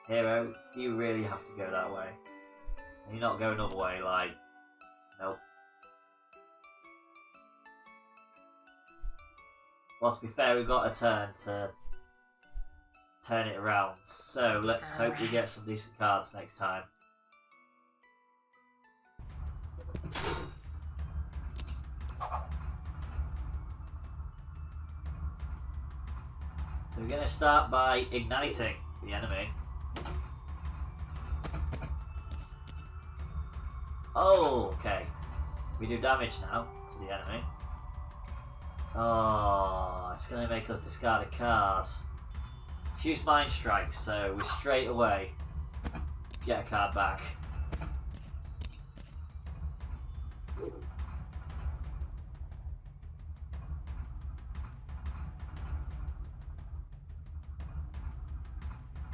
Hero, you really have to go that way. And you're not going another way, like... Nope. Well, to be fair, we've got a turn to turn it around. So, let's hope we get some decent cards next time. So we're going to start by igniting the enemy. Oh, okay. We do damage now to the enemy. Oh, it's going to make us discard a card. Let's use Mind Strike, so we straight away get a card back.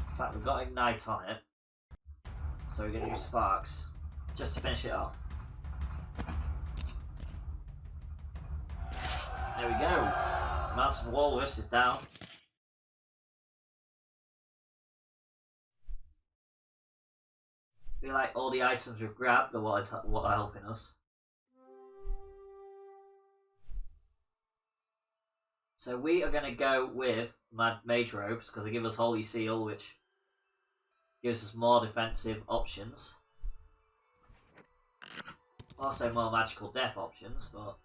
In fact, we've got Ignite on it, so we're going to use Sparks just to finish it off. There we go. Mountain Walrus is down. Feel like all the items we've grabbed are what are helping us. So we are going to go with Mage Robes because they give us Holy Seal, which gives us more defensive options. Also more magical death options, but...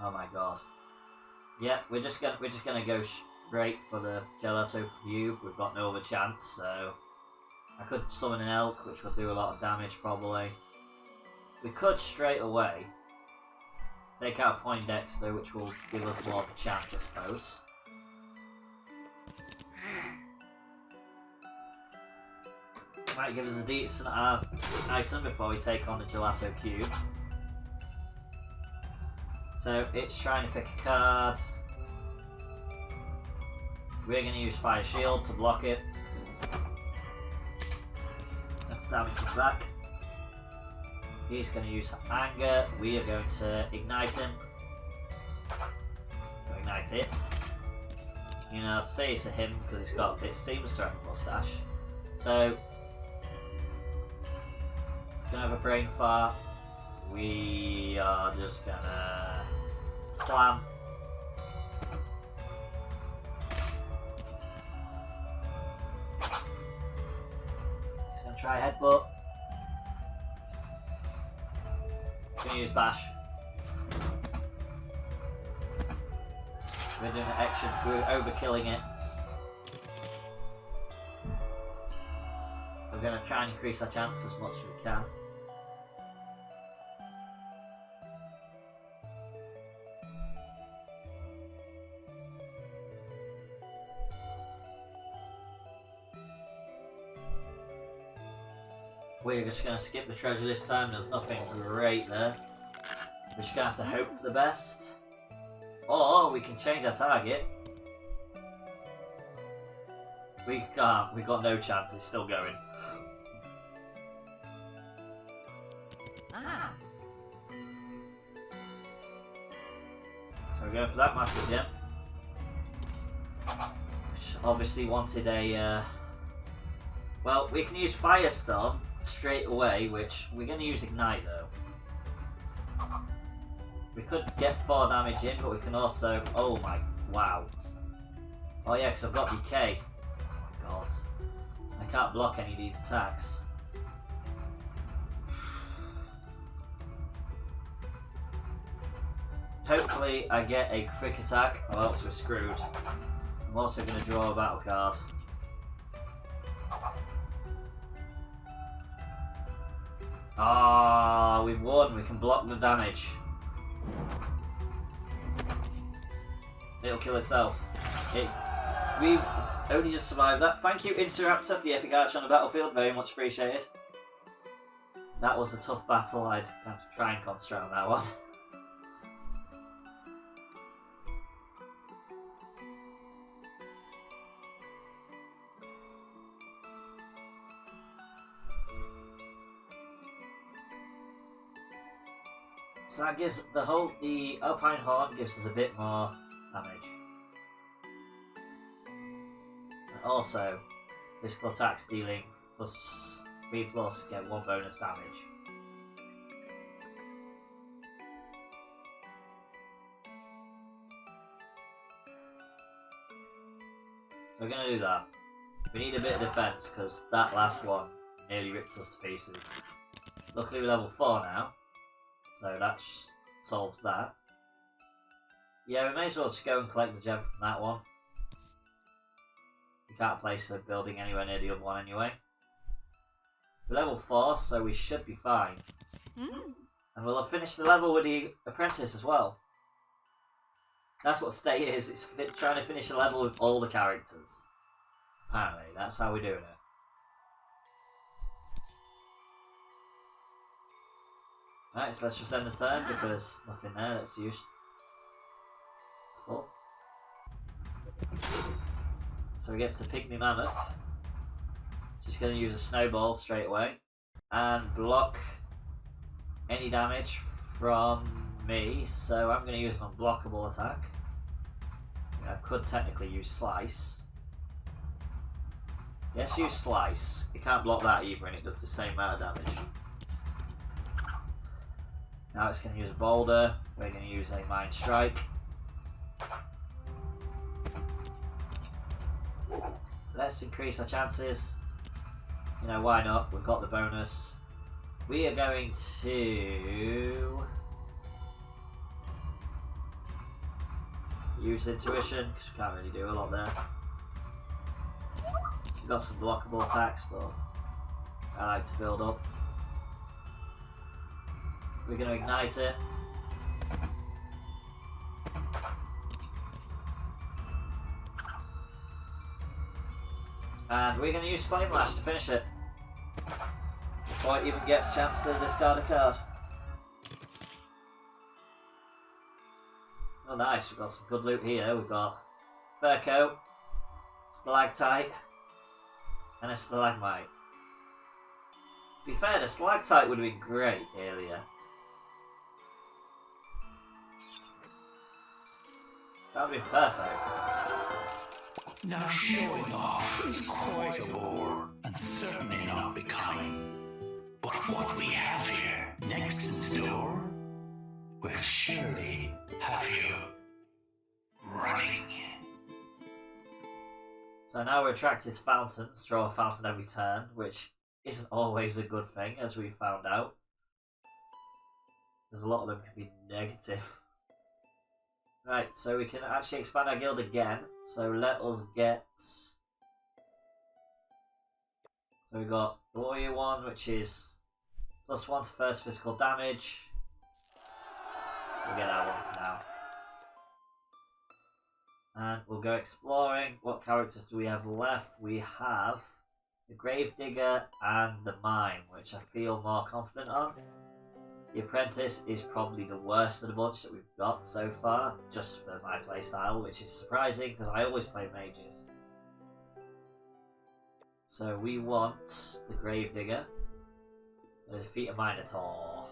Oh my god. Yeah, we're just gonna go straight for the Gelato Cube. We've got no other chance, so I could summon an elk, which will do a lot of damage probably. We could straight away take out Poindexter, which will give us more of a chance, I suppose. Might give us a decent item before we take on the Gelato Cube. So it's trying to pick a card. We're going to use Fire Shield to block it. That's damage him back. He's going to use Anger. We are going to ignite him. Ignite it. You know, I'd say it's a him because he's got it seems to have a mustache. So he's going to have a brain fart. We are just gonna slam. Just gonna try headbutt. Gonna use bash. We're doing an extra. We're overkilling it. We're gonna try and increase our chances as much as we can. We're just going to skip the treasure this time. There's nothing great there. We're just going to have to hope for the best. Or we can change our target. We can't. We've got no chance. It's still going. Ah. So we're going for that massive gem. Which obviously wanted a... Well, we can use Firestorm straight away, which we're going to use Ignite though. We could get 4 damage in, but we can also... Oh my... Wow. Oh yeah, because I've got Decay. Oh my god. I can't block any of these attacks. Hopefully I get a quick attack, or else we're screwed. I'm also going to draw a battle card. Ah, we've won. We can block the damage. It'll kill itself. We only just survived that. Thank you, Insuraptor, for the epic arch on the battlefield. Very much appreciated. That was a tough battle. I'd have to try and concentrate on that one. So that gives the Alpine Horn gives us a bit more damage. And also, physical attacks dealing plus 3+ get 1 bonus damage. So we're going to do that. We need a bit of defense because that last one nearly ripped us to pieces. Luckily we're level 4 now. So that solves that. Yeah, we may as well just go and collect the gem from that one. We can't place a building anywhere near the other one anyway. We're level 4, so we should be fine. And we'll have finished the level with the apprentice as well. That's what stay is, it's trying to finish a level with all the characters. Apparently, that's how we're doing it. Right, so let's just end the turn because nothing there, let's use. It's full. So we get to Pygmy Mammoth. Just going to use a snowball straight away and block any damage from me. So I'm going to use an unblockable attack. I could technically use Slice. Let's use Slice. You can't block that either and it does the same amount of damage. Now it's going to use a boulder, we're going to use a Mind Strike. Let's increase our chances. You know, why not? We've got the bonus. We are going to use Intuition, because we can't really do a lot there. We've got some blockable attacks, but I like to build up. We're going to ignite it. And we're going to use Flame Lash to finish it. Before it even gets a chance to discard a card. Oh nice, we've got some good loot here. We've got Fur Coat, Stalactite, and a Stalagmite. To be fair, the Stalactite would have been great earlier. That would be perfect. Now showing off is quite a bore, and certainly not becoming. But what we have here next in store will surely have you running. So now we're attracted to fountains, draw a fountain every turn, which isn't always a good thing, as we found out. Because a lot of them can be negative. Right, so we can actually expand our guild again. So let us get... So we've got the warrior one, which is +1 to first physical damage. We'll get that one for now. And we'll go exploring. What characters do we have left? We have the Gravedigger and the Mime, which I feel more confident on. The Apprentice is probably the worst of the bunch that we've got so far, just for my playstyle, which is surprising because I always play mages. So we want the Gravedigger to defeat a Minotaur.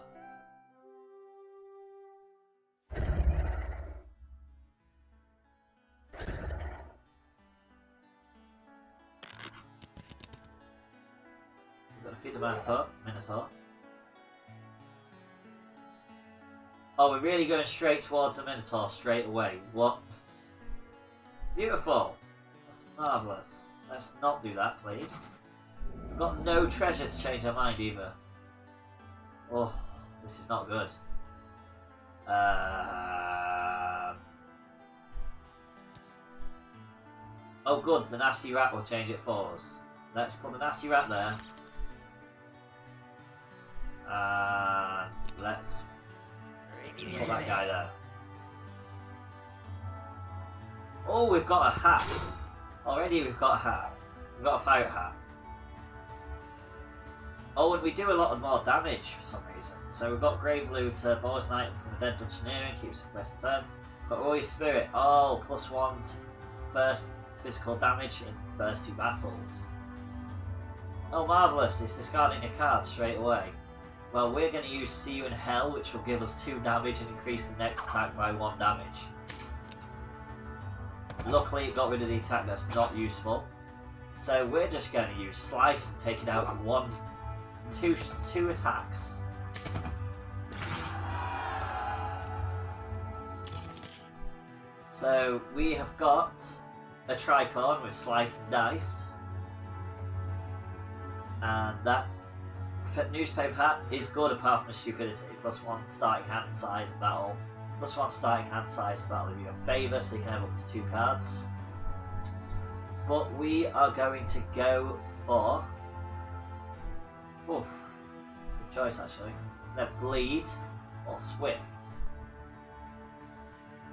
We've got to defeat the Minotaur. Oh, we're really going straight towards the Minotaur straight away. What? Beautiful. That's marvellous. Let's not do that, please. We've got no treasure to change our mind either. Oh, this is not good. Oh good, the nasty rat will change it for us. Let's put the nasty rat there. And let's put that guy there. Oh, we've got a hat. Already we've got a hat. We've got a pirate hat. Oh, and we do a lot more damage for some reason. So we've got Grave Loot, Boar's Knight from the Dead Dungeoneering, keeps it first turn. Got Roy's Spirit. Oh, +1 to first physical damage in the first 2 battles. Oh, marvellous. It's discarding a card straight away. Well, we're going to use See You in Hell, which will give us 2 damage and increase the next attack by 1 damage. Luckily, it got rid of the attack that's not useful. So we're just going to use Slice and take it out on two attacks. So we have got a Tricorn with Slice and Dice. And that newspaper hat is good apart from the stupidity. +1 starting hand size in battle. +1 starting hand size in battle if you have favour, so you can have up to 2 cards. But we are going to go for... Oof. It's a good choice actually. No, Bleed or Swift.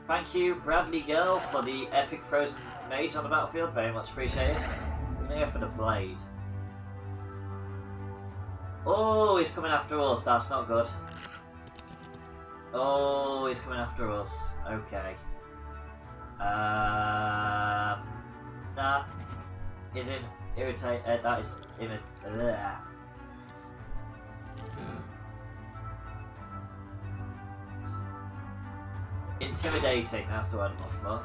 Thank you, Bradley Girl, for the epic frozen mage on the battlefield. Very much appreciated. We're going to go for the Blade. Oh, he's coming after us. That's not good. Oh, he's coming after us. Okay. That is irritating. That is intimidating. That's the word I'm looking for.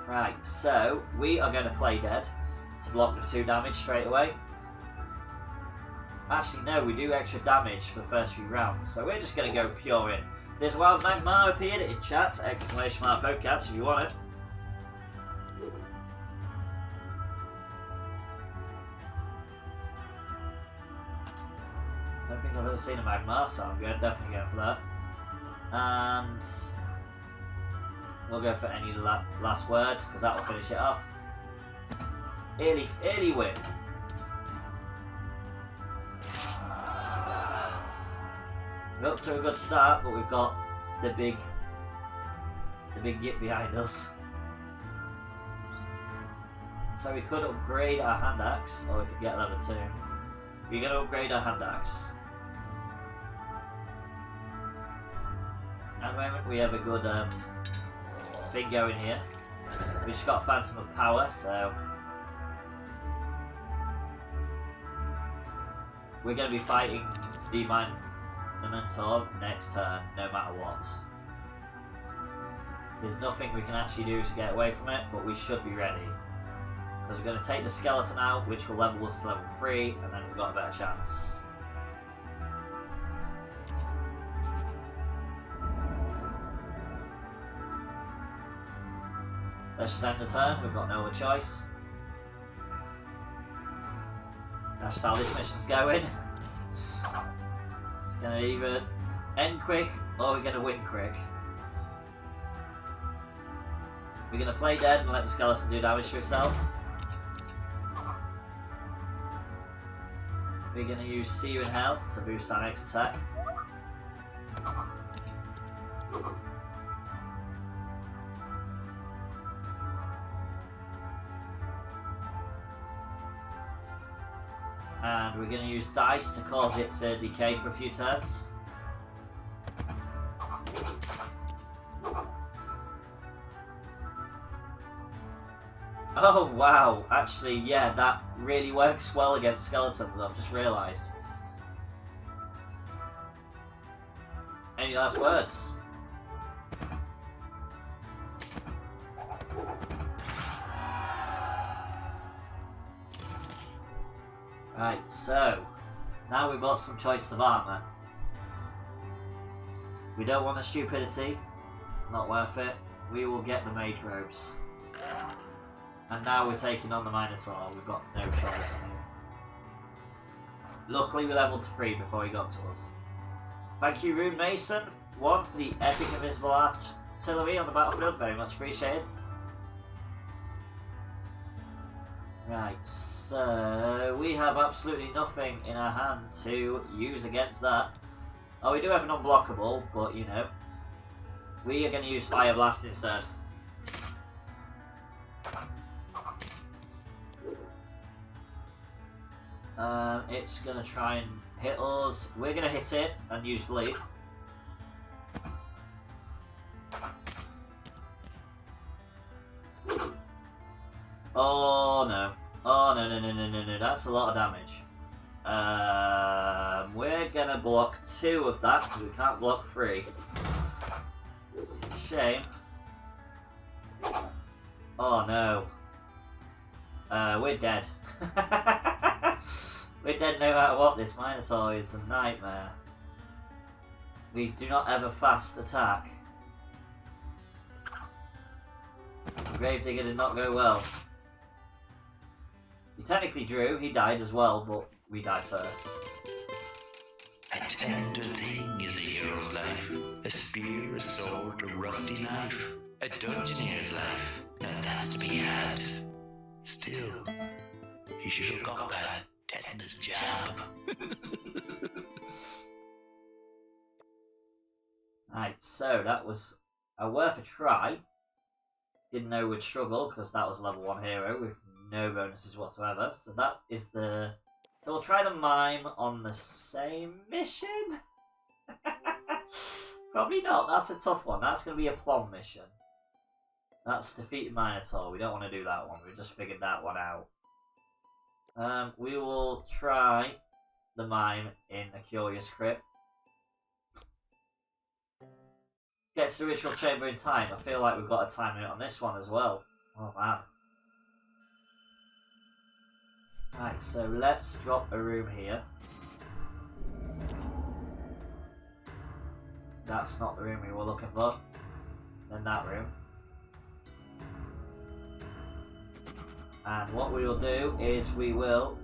Right. So we are going to play dead to block the 2 damage straight away. Actually, no, we do extra damage for the first few rounds, so we're just going to go pure in. There's Wild Magmar appeared in chat, ! Vocats if you want it. I don't think I've ever seen a Magmar, so I'm definitely going for that. And we'll go for any last words, because that will finish it off. Early win. We're up to a good start, but we've got the big git behind us. So we could upgrade our hand axe, or we could get level 2. We're going to upgrade our hand axe. At the moment we have a good thing going here. We just got Phantom of Power, so we're going to be fighting the Minotaur next turn, no matter what. There's nothing we can actually do to get away from it, but we should be ready. Because we're going to take the skeleton out, which will level us to level 3, and then we've got a better chance. So let's just end the turn, we've got no other choice. That's how this mission's going. It's going to either end quick, or we're going to win quick. We're going to play dead and let the skeleton do damage to itself. We're going to use See You in Hell to boost our next attack. And we're going to use dice to cause it to decay for a few turns. Oh wow, actually yeah, that really works well against skeletons, I've just realised. Any last words? Right, so now we've got some choice of armour. We don't want the stupidity, not worth it. We will get the mage robes. And now we're taking on the Minotaur, we've got no choice. Luckily we leveled to 3 before he got to us. Thank you Rune Mason, 1 for the epic invisible artillery on the battlefield, very much appreciated. Right, so we have absolutely nothing in our hand to use against that. Oh, we do have an unblockable, but you know, we are going to use Fire Blast instead. It's going to try and hit us. We're going to hit it and use Bleed. Oh no. Oh no, no, no, no, no, no. That's a lot of damage. We're going to block 2 of that because we can't block 3. Shame. Oh no. We're dead. We're dead no matter what. This Minotaur is a nightmare. We do not have a fast attack. The Gravedigger did not go well. He technically drew, he died as well, but we died first. A tender thing is a hero's life. A spear, a sword, a rusty knife. A dungeoneer's life. Now that's to be had. Still, he should have got that tetanus jab. Right, so that was worth a try. Didn't know we'd struggle because that was a level 1 hero with no bonuses whatsoever. So that is the... So we'll try the mime on the same mission? Probably not, that's a tough one. That's going to be a plum mission. That's defeat Minotaur. We don't want to do that one. We just figured that one out. We will try the mime in a Curious Crypt. Gets the Ritual Chamber in time. I feel like we've got a time limit on this one as well. Oh man. Right, so let's drop a room here. That's not the room we were looking for. Then that room. And what we will do is we will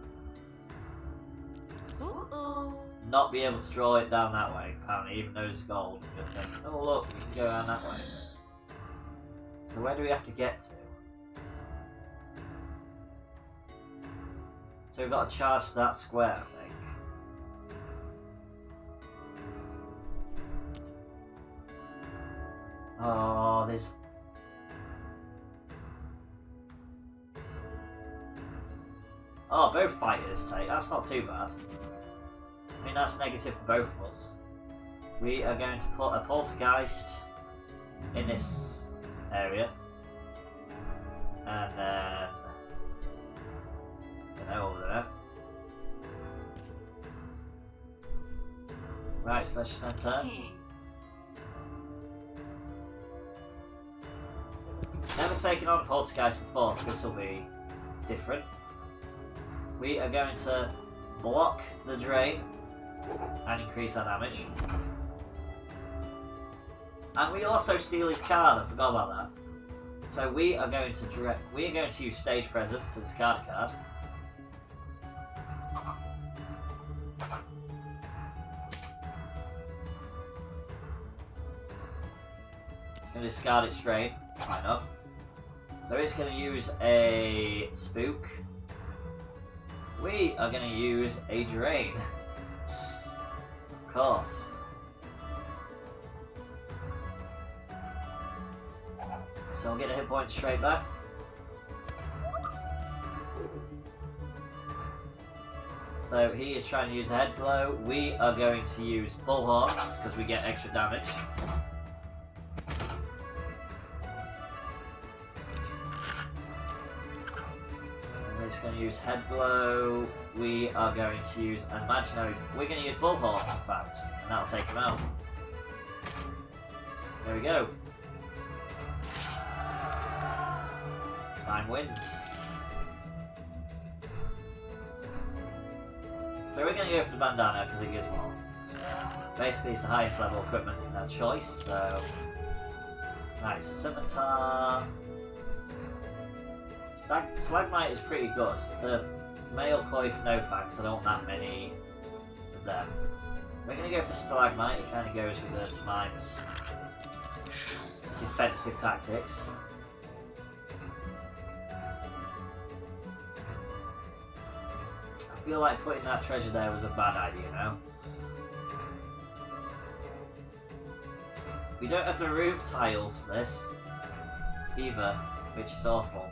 not be able to draw it down that way, apparently, even though it's gold. You'll think, oh look, we can go around that way. So where do we have to get to? So we've got to charge that square, I think. Oh, there's... Oh, both fighters take. That's not too bad. I mean, that's negative for both of us. We are going to put a poltergeist in this area. And then... over there. Right, so let's just enter. Never taken on a poltergeist before, so this will be different. We are going to block the drain and increase our damage. And we also steal his card, I forgot about that. So we are going to use stage presence to discard a card. Going to discard its drain. Why not? So it's going to use a spook. We are going to use a drain. Of course. So we'll get a hit point straight back. So he is trying to use a head blow. We are going to use bullhorns because we get extra damage. And he's going to use head blow. We are going to use an imaginary. We're going to use bullhorns, in fact, and that'll take him out. There we go. 9 wins. So we're going to go for the bandana because it gives more. Basically, it's the highest level equipment choice. So nice scimitar. Stalagmite is pretty good. The male coif no thanks. I don't want that many of them. We're going to go for stalagmite. It kind of goes with the mime's defensive tactics. I feel like putting that treasure there was a bad idea now. We don't have the room tiles for this either, which is awful.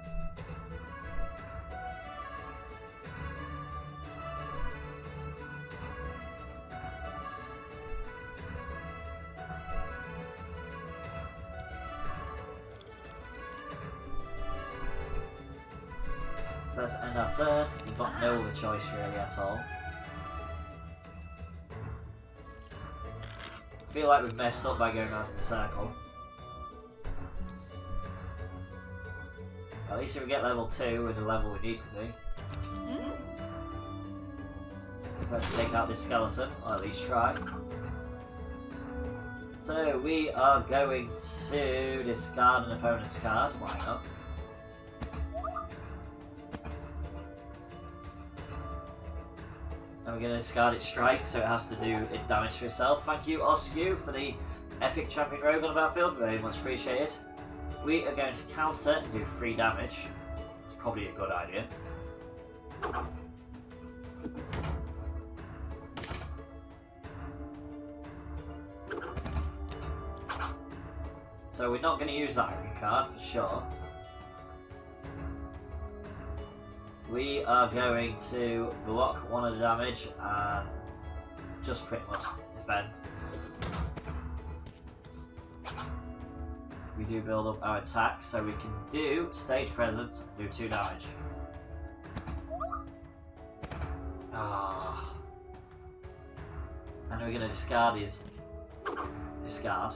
So let's end our turn. We've got no other choice really at all. I feel like we've messed up by going around in a circle. At least if we get level 2 and the level we need to be. So let's take out this skeleton, or at least try. So we are going to discard an opponent's card, why not? And we're going to discard its strike, so it has to do it damage to itself. Thank you, Oscu, for the epic champion rogue on the battlefield. Very much appreciated. We are going to counter and do 3 damage. It's probably a good idea. So we're not going to use that iron card for sure. We are going to block 1 of the damage and just pretty much defend. We do build up our attack so we can do stage presence and do 2 damage. Ah. And we're going to discard his discard.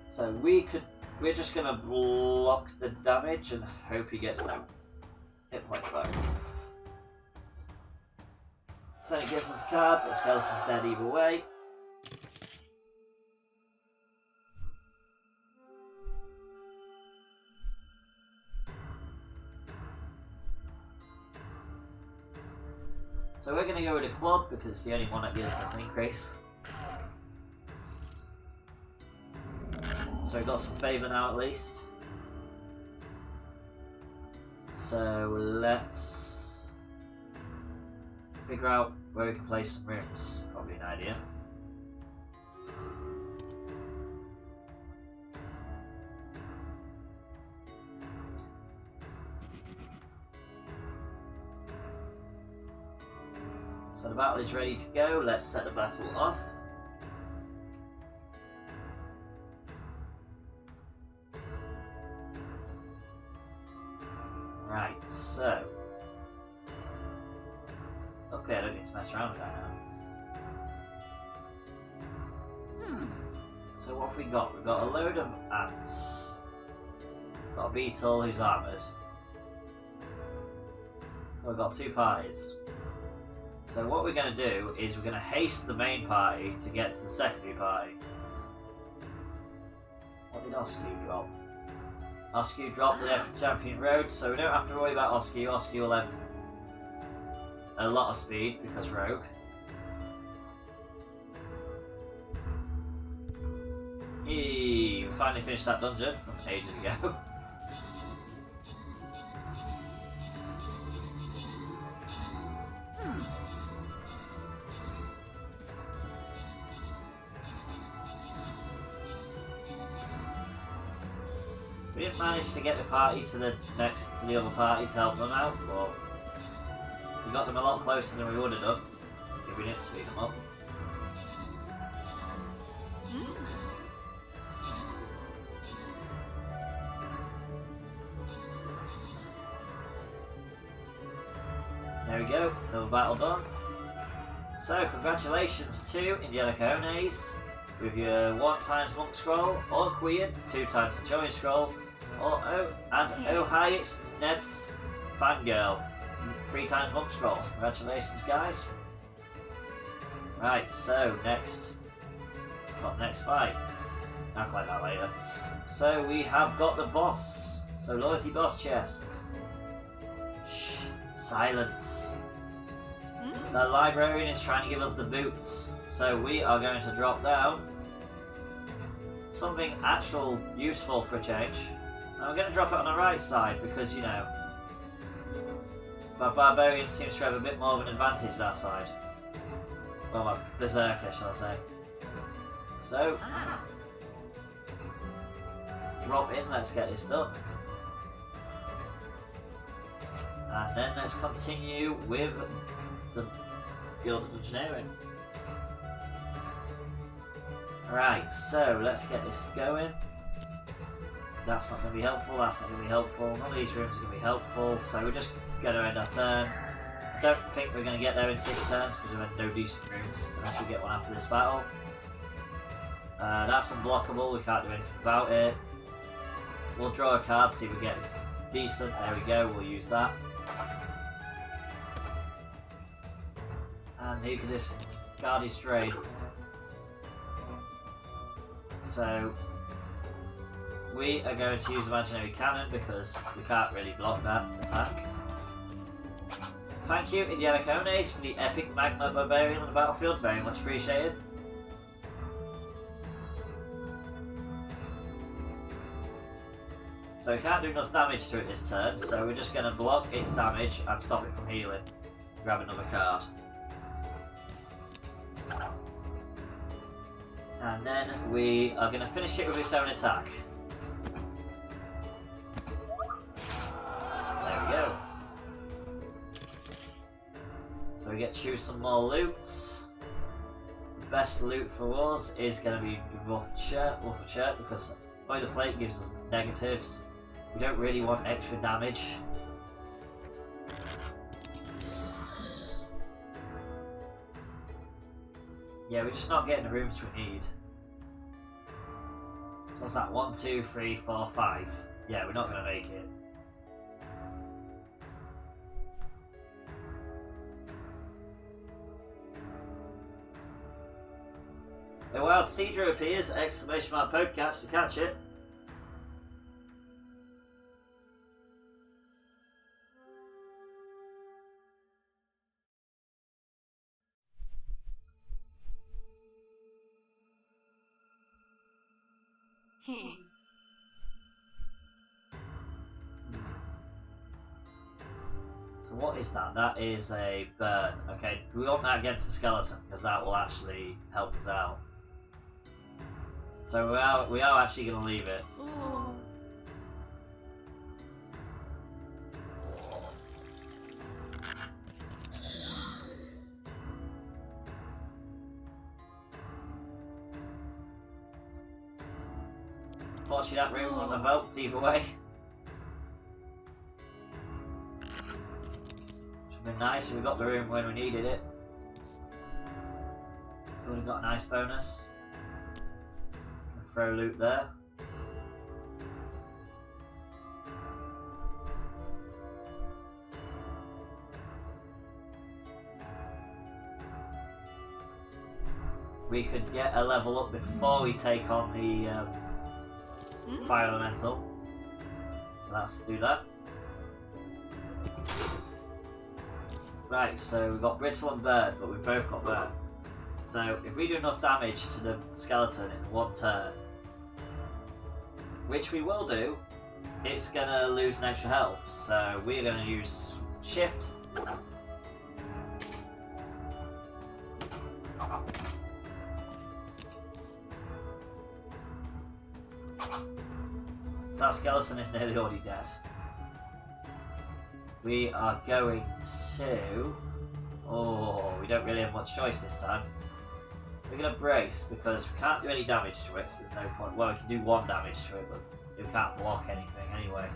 So we're just going to block the damage and hope he gets no hit point back. So it gives us a card, but skeleton's dead either way. So we're going to go with a club because it's the only one that gives us an increase. So we've got some favour now at least. So let's figure out where we can place some rooms. Probably an idea. So the battle is ready to go. Let's set the battle off. Right, so... Okay, I don't need to mess around with that now. So what have we got? We've got a load of ants. Got a beetle who's armoured. We've got 2 parties. So what we're going to do is we're going to haste the main party to get to the secondary party. What did Oscu drop? Oscu dropped an epic champion rogue, so we don't have to worry about Oscu. Oscu will have a lot of speed because rogue. We finally finished that dungeon from ages ago. We didn't manage to get the party to the other party to help them out, but We got them a lot closer than we would have done if we didn't speed them up. There we go, double battle done. So, congratulations to Indiana Cojones with your 1x Monk Scroll, or Queen, 2x Enjoying Scrolls, or oh hi, it's Neb's Fangirl, 3x Monk Scrolls. Congratulations, guys. Right, so next fight. I'll collect that later. So we have got the boss. So loyalty boss chest. Shh, silence. The librarian is trying to give us the boots, so we are going to drop down something actual useful for a change. And we're going to drop it on the right side because, you know, my barbarian seems to have a bit more of an advantage that side. Well, my berserker, shall I say. So, drop in, let's get this done. And then let's continue with the Guild of Dungeoneering. Right, so let's get this going. That's not going to be helpful, that's not going to be helpful, none of these rooms are going to be helpful, so we're just going to end our turn. Don't think we're going to get there in 6 turns because we've had no decent rooms unless we get one after this battle. That's unblockable, we can't do anything about it. We'll draw a card, see if we get decent, there we go, we'll use that. And look at this, guard is strayed. So we are going to use Imaginary Cannon because we can't really block that attack. Thank you, Indiana Cojones, for the epic Magma Barbarian on the battlefield, very much appreciated. So we can't do enough damage to it this turn, so we're just going to block its damage and stop it from healing. Grab another card. And then we are going to finish it with its own attack. There we go. So we get to choose some more loots. The best loot for us is going to be Rough Shirt because Boilerplate gives us negatives. We don't really want extra damage. Yeah, we're just not getting the rooms we need. So what's that? 1, 2, 3, 4, 5. Yeah, we're not going to make it. A wild Cedro appears! Exclamation mark Pokecatch to catch it. So what is that? That is a burn. Okay, we want that against the skeleton because that will actually help us out. So we are actually going to leave it. Ooh. Unfortunately, that room wouldn't have helped either way. Would have been nice if we got the room when we needed it. We would have got a nice bonus. Throw loot there. We could get a level up before we take on the Fire Elemental. So let's do that. Right, so we've got Brittle and Bird, but we've both got Bird. So if we do enough damage to the skeleton in 1 turn, which we will do, it's going to lose an extra health. So we're going to use Shift. So that skeleton is nearly already dead. We are going to... Oh, we don't really have much choice this time. We're going to brace because we can't do any damage to it, so there's no point. Well, we can do 1 damage to it, but we can't block anything anyway.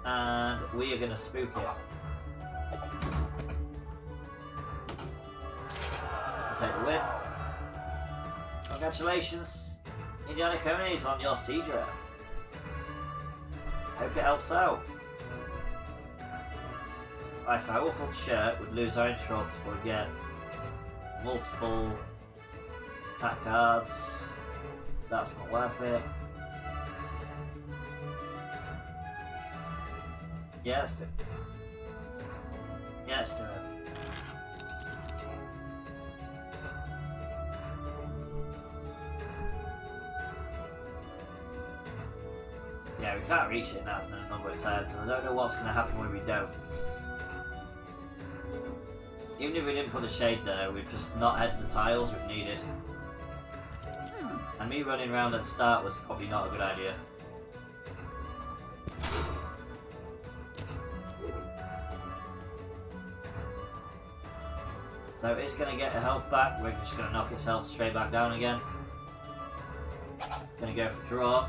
And we are going to spook it. I'll take the win. Congratulations, Yreon Continues, on your Seedra. Hope it helps out. Right, so our Awful Shirt would lose our interrupt, but we get multiple attack cards. That's not worth it. Yeah, let's do it. Yeah, let's do it. Yeah, we can't reach it in that number of turns, and I don't know what's going to happen when we don't. Even if we didn't put a shade there, we've just not had the tiles we've needed. And me running around at the start was probably not a good idea. So it's going to get a health back, we're just going to knock itself straight back down again. Going to go for draw.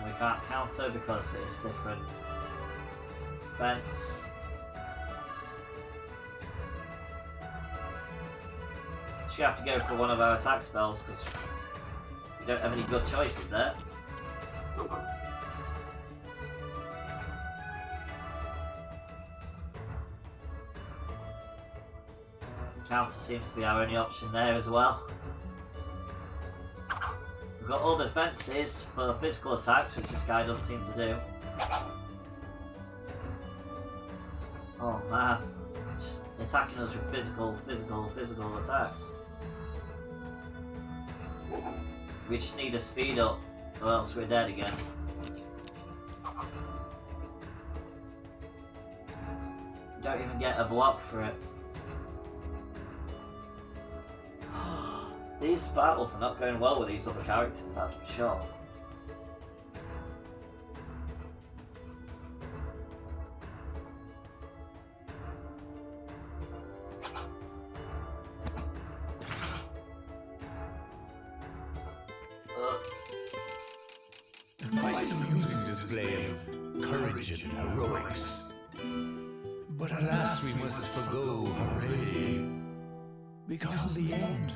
We can't counter because it's different fence. Just have to go for one of our attack spells because we don't have any good choices there. Counter seems to be our only option there as well. We've got all the defences for physical attacks, which this guy doesn't seem to do. Oh man, just attacking us with physical attacks. We just need to speed up, or else we're dead again. We don't even get a block for it. These battles are not going well with these other characters, that's for sure. Quite an amusing display of courage and heroics. But alas, we must forgo hooray. Because in the end,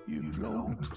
you don't.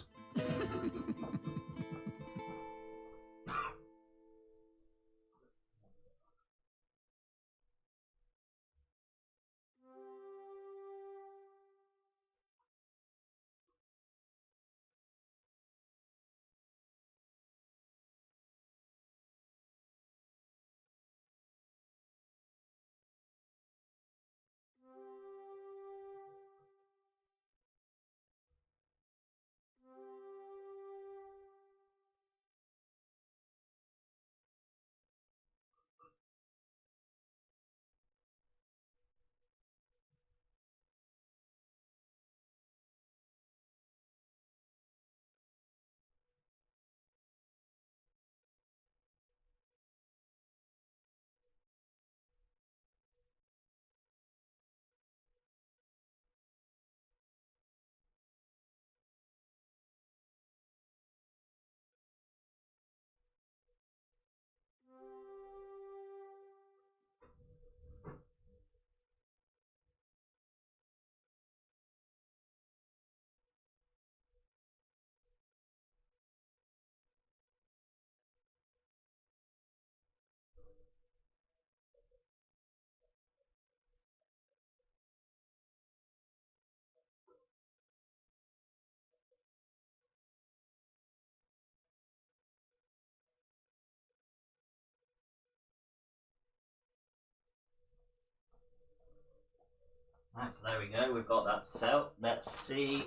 Right, so there we go, we've got that set. Let's see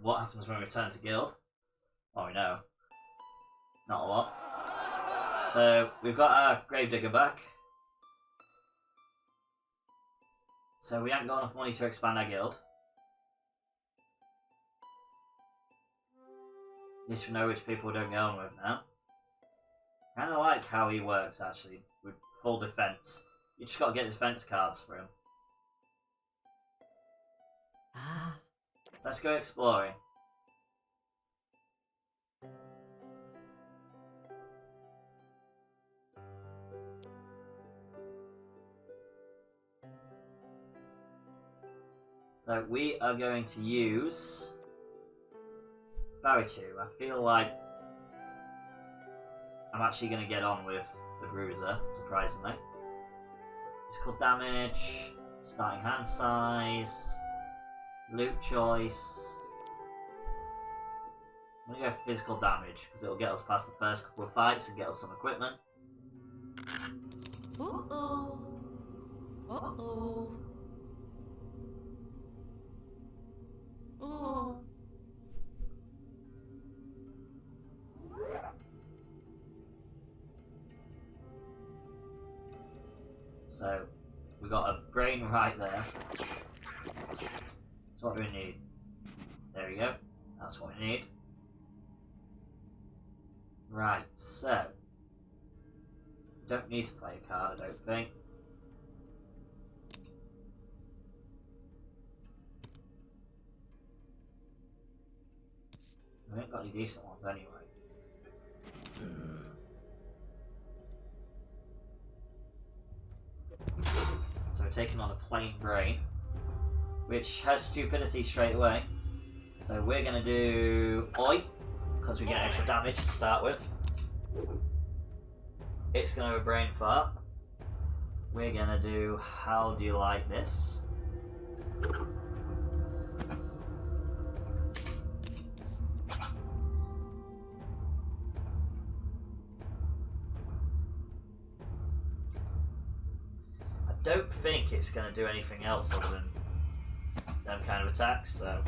what happens when we return to Guild. Oh, we know. Not a lot. So we've got our Gravedigger back. So we haven't got enough money to expand our guild. At least we know which people we don't get on with now. Kind of like how he works actually, with full defense. You just got to get defense cards for him. Ah. So let's go exploring. So we are going to use VarietyGamersUK. I feel like I'm actually going to get on with the Bruiser, surprisingly. Physical damage, starting hand size, loot choice. I'm going to go for physical damage because it'll get us past the first couple of fights and get us some equipment. Uh-oh. Uh-oh. Oh. So, we got a brain right there. That's what we need. There we go. That's what we need. Right, so. We don't need to play a card, I don't think. We ain't got any decent ones anyway. So we're taking on a plain brain, which has stupidity straight away. So we're going to do Oi, because we get extra damage to start with. It's going to have a brain fart. We're going to do How Do You Like This? I don't think it's going to do anything else other than them kind of attacks, so...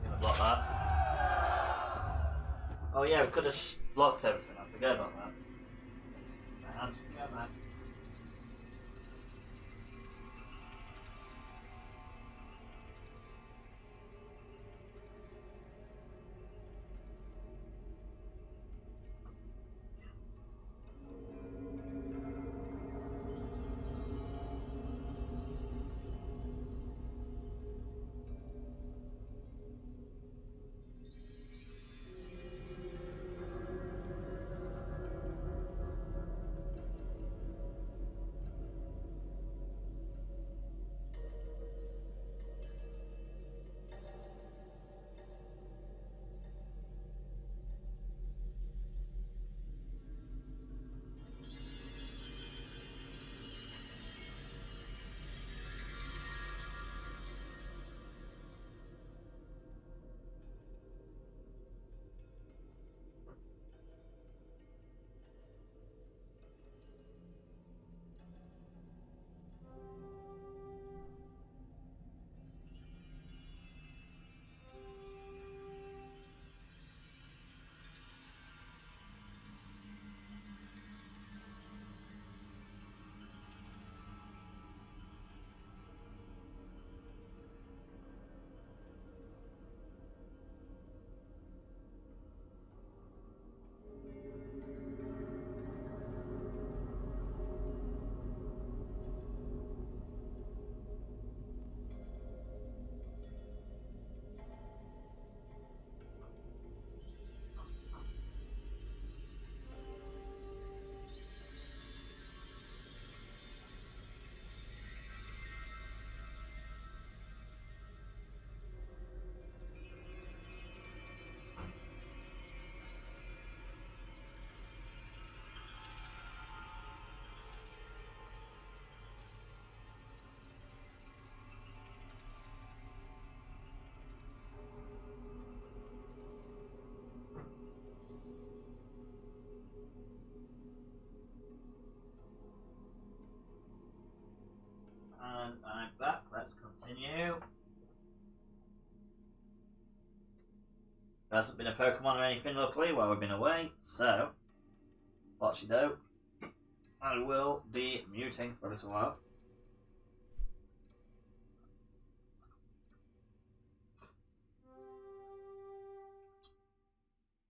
Gonna block that. Oh yeah, we could have blocked everything, I forget about that. And, yeah, man. And I'm back. Let's continue. There hasn't been a Pokemon or anything luckily while we've been away, so watch it though. I will be muting for a little while.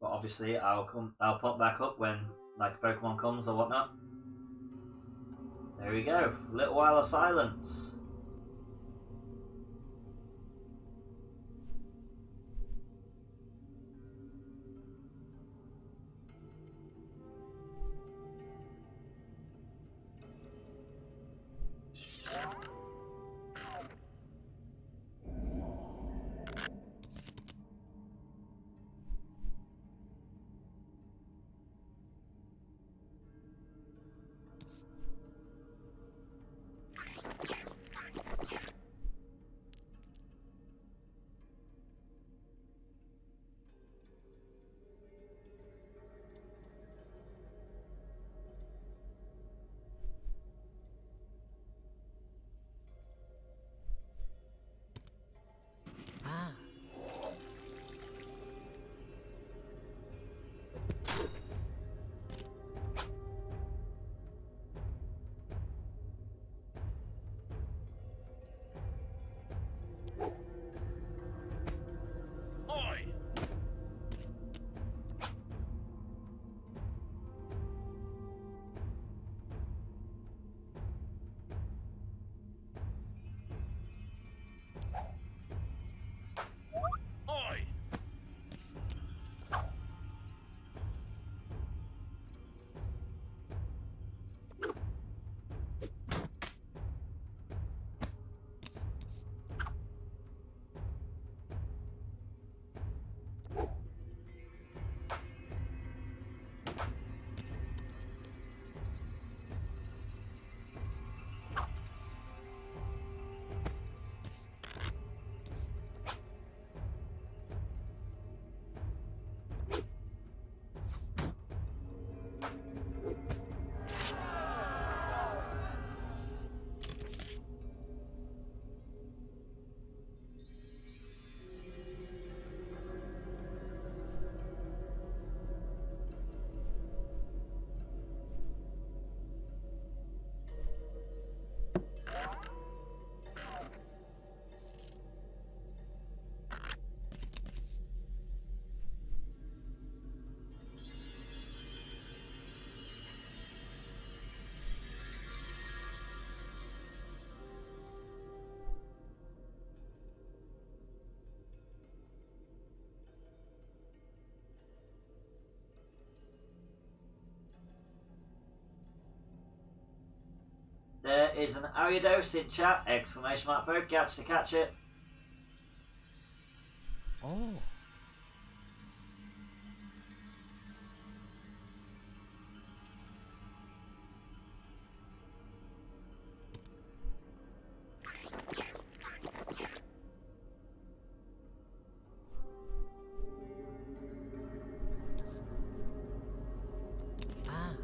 But obviously I'll pop back up when like a Pokemon comes or whatnot. So here we go, a little while of silence. Ah. There is an Ariados in chat, exclamation mark Pokecatch to catch it. Oh. Ah.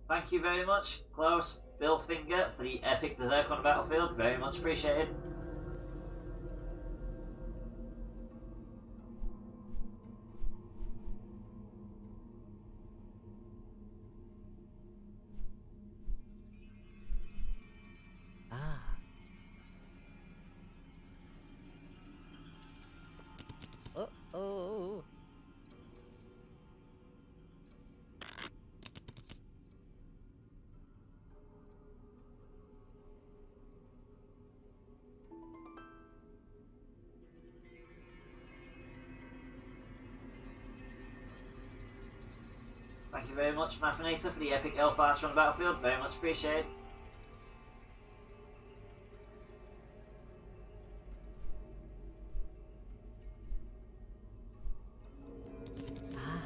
Thank you very much, Klaus Billfinger, for the epic berserk on the battlefield. Very much appreciated. Ah. Uh-oh. Thank you very much, Mathinator, for the epic elf archer on the battlefield. Very much appreciated. Ah.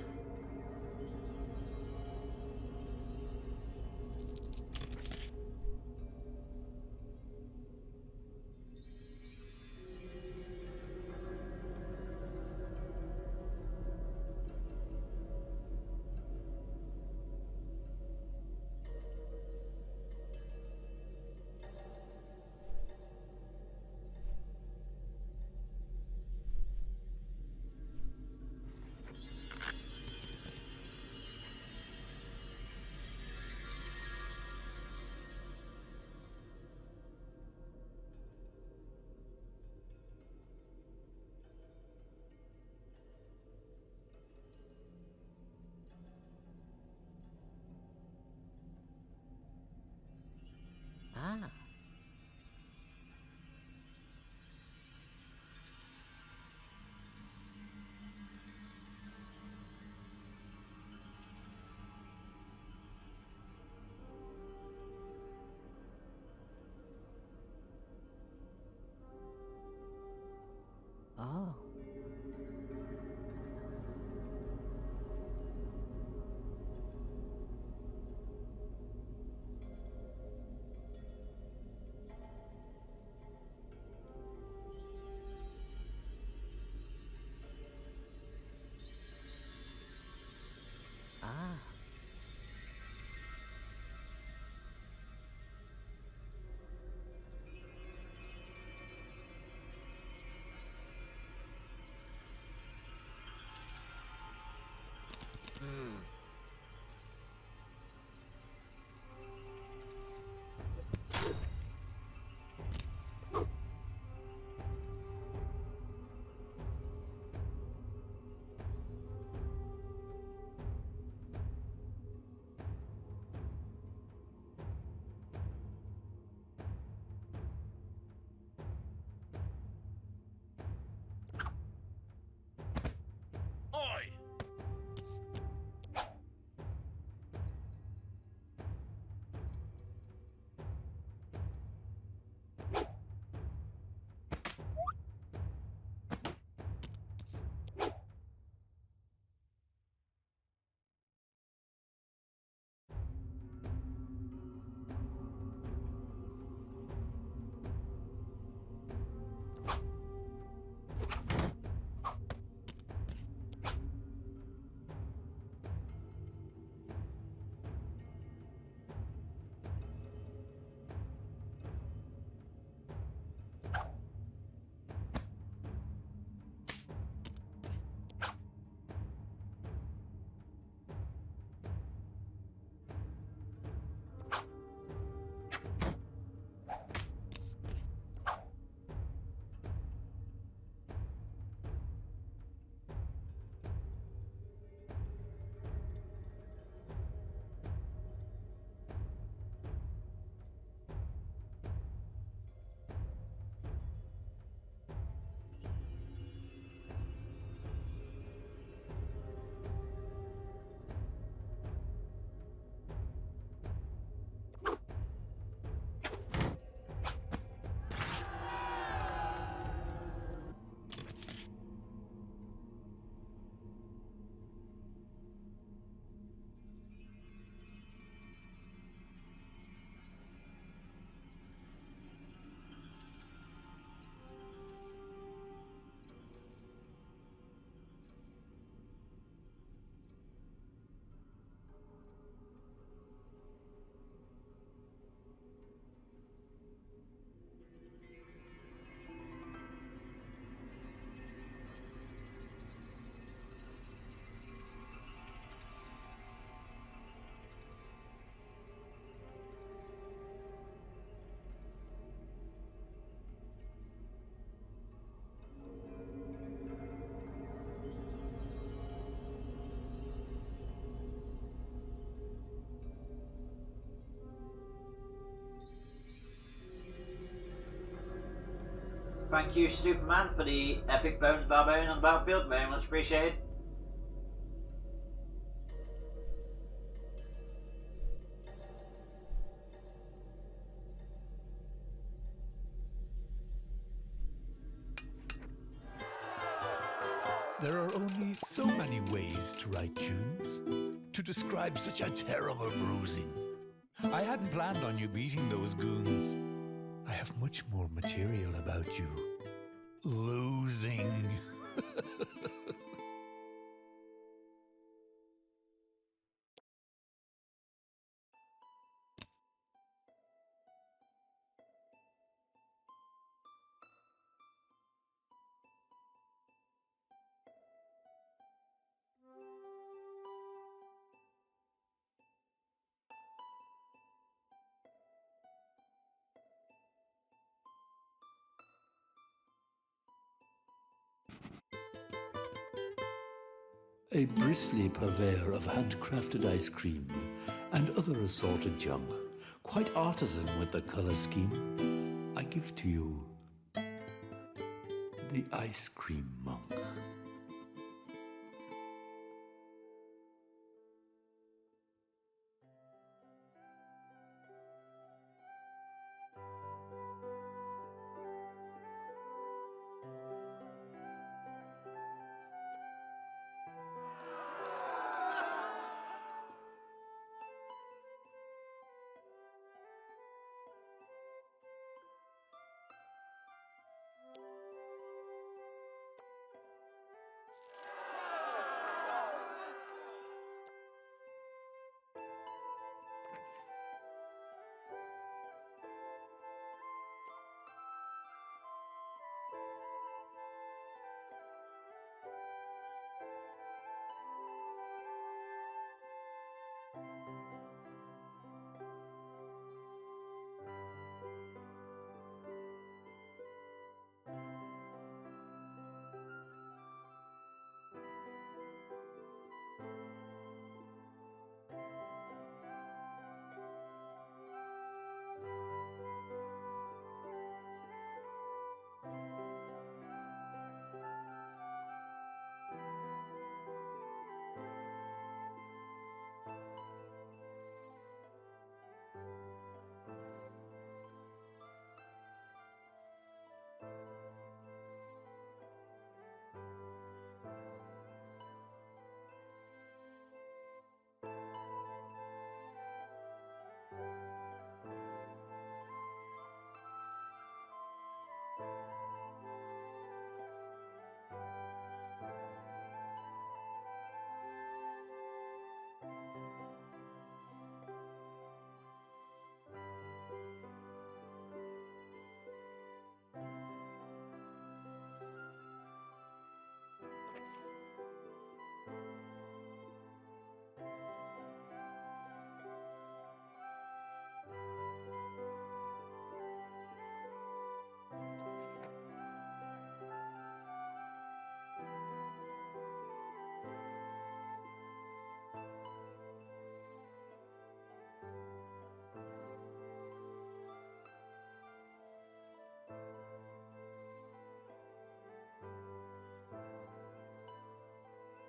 Thank you, Superman, for the epic bones barbarian on the battlefield. Very much appreciated. There are only so many ways to write tunes, to describe such a terrible bruising. I hadn't planned on you beating those goons. I have much more material about you. Losing. A bristly purveyor of handcrafted ice cream and other assorted junk, quite artisan with the color scheme, I give to you the Ice Cream Monk.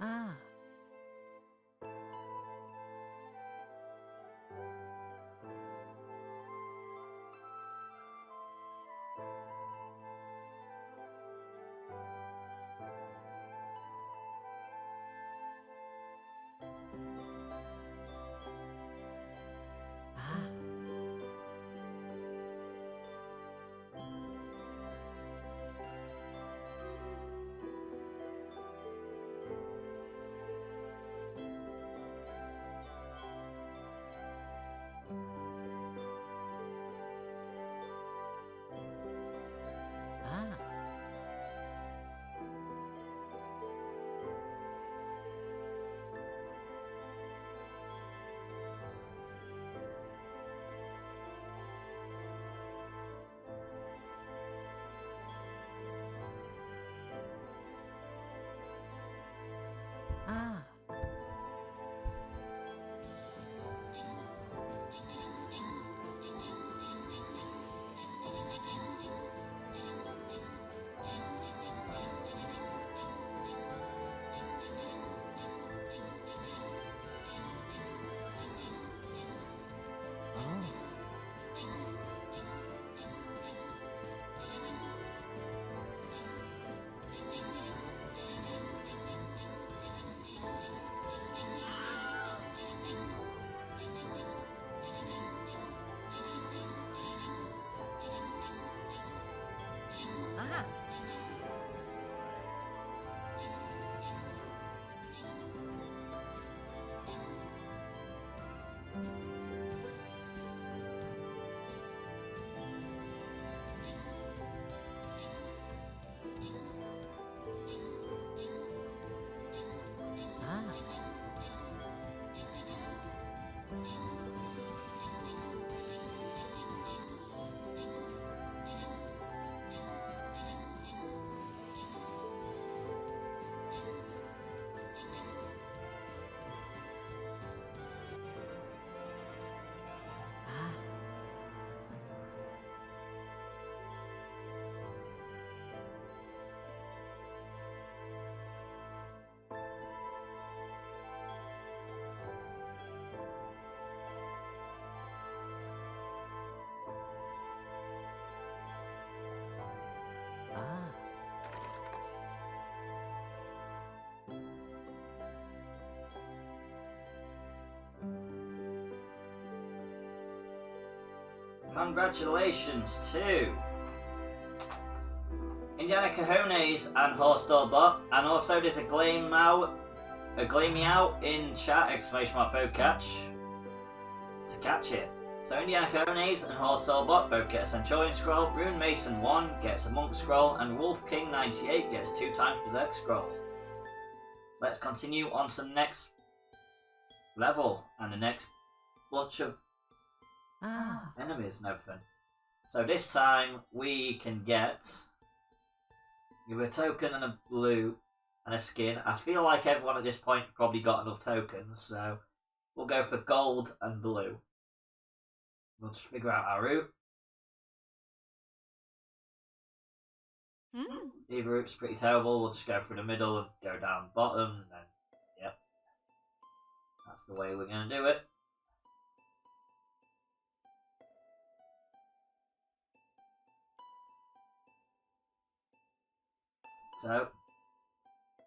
Ah. Ah. Congratulations to Indiana Cajones and Horstallbot, and also there's a Gleammeow in chat, exclamation mark Bocatch, to catch it. So Indiana Cajones and Horstallbot both get a Centurion Scroll, Rune Mason 1 gets a Monk Scroll, and Wolf King 98 gets 2 times Berserk Scrolls. So let's continue on to the next level and the next bunch of enemies and everything. So this time we can get a token and a blue and a skin. I feel like everyone at this point probably got enough tokens, so we'll go for gold and blue. We'll just figure out our route. Either route's pretty terrible, we'll just go through the middle and go down the bottom, and then, yep. That's the way we're going to do it. So,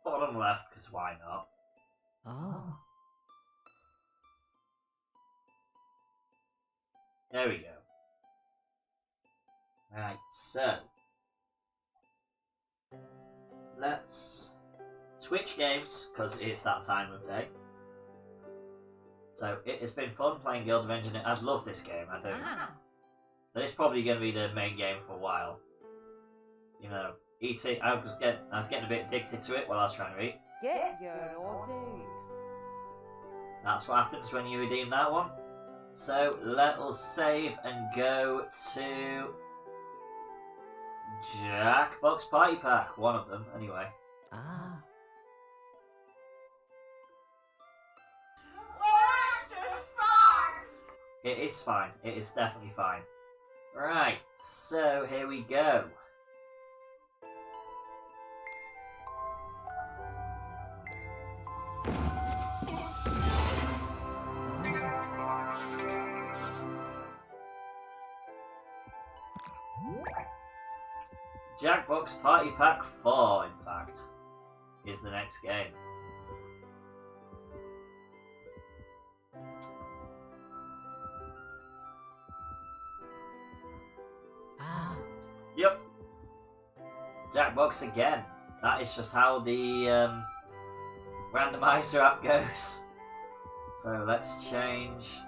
bottom left, because why not? Oh. There we go. Right, so let's switch games, because it's that time of day. So it has been fun playing Guild of Dungeoneering. I love this game, I do. So it's probably going to be the main game for a while. You know, eating. I was getting a bit addicted to it while I was trying to eat. Get your order. That's what happens when you redeem that one. So let us save and go to Jackbox Party Pack. One of them, anyway. Ah. It is fine. It is definitely fine. Right, so here we go. Jackbox Party Pack 4, in fact, is the next game. Yep. Jackbox again. That is just how the randomizer app goes. So let's change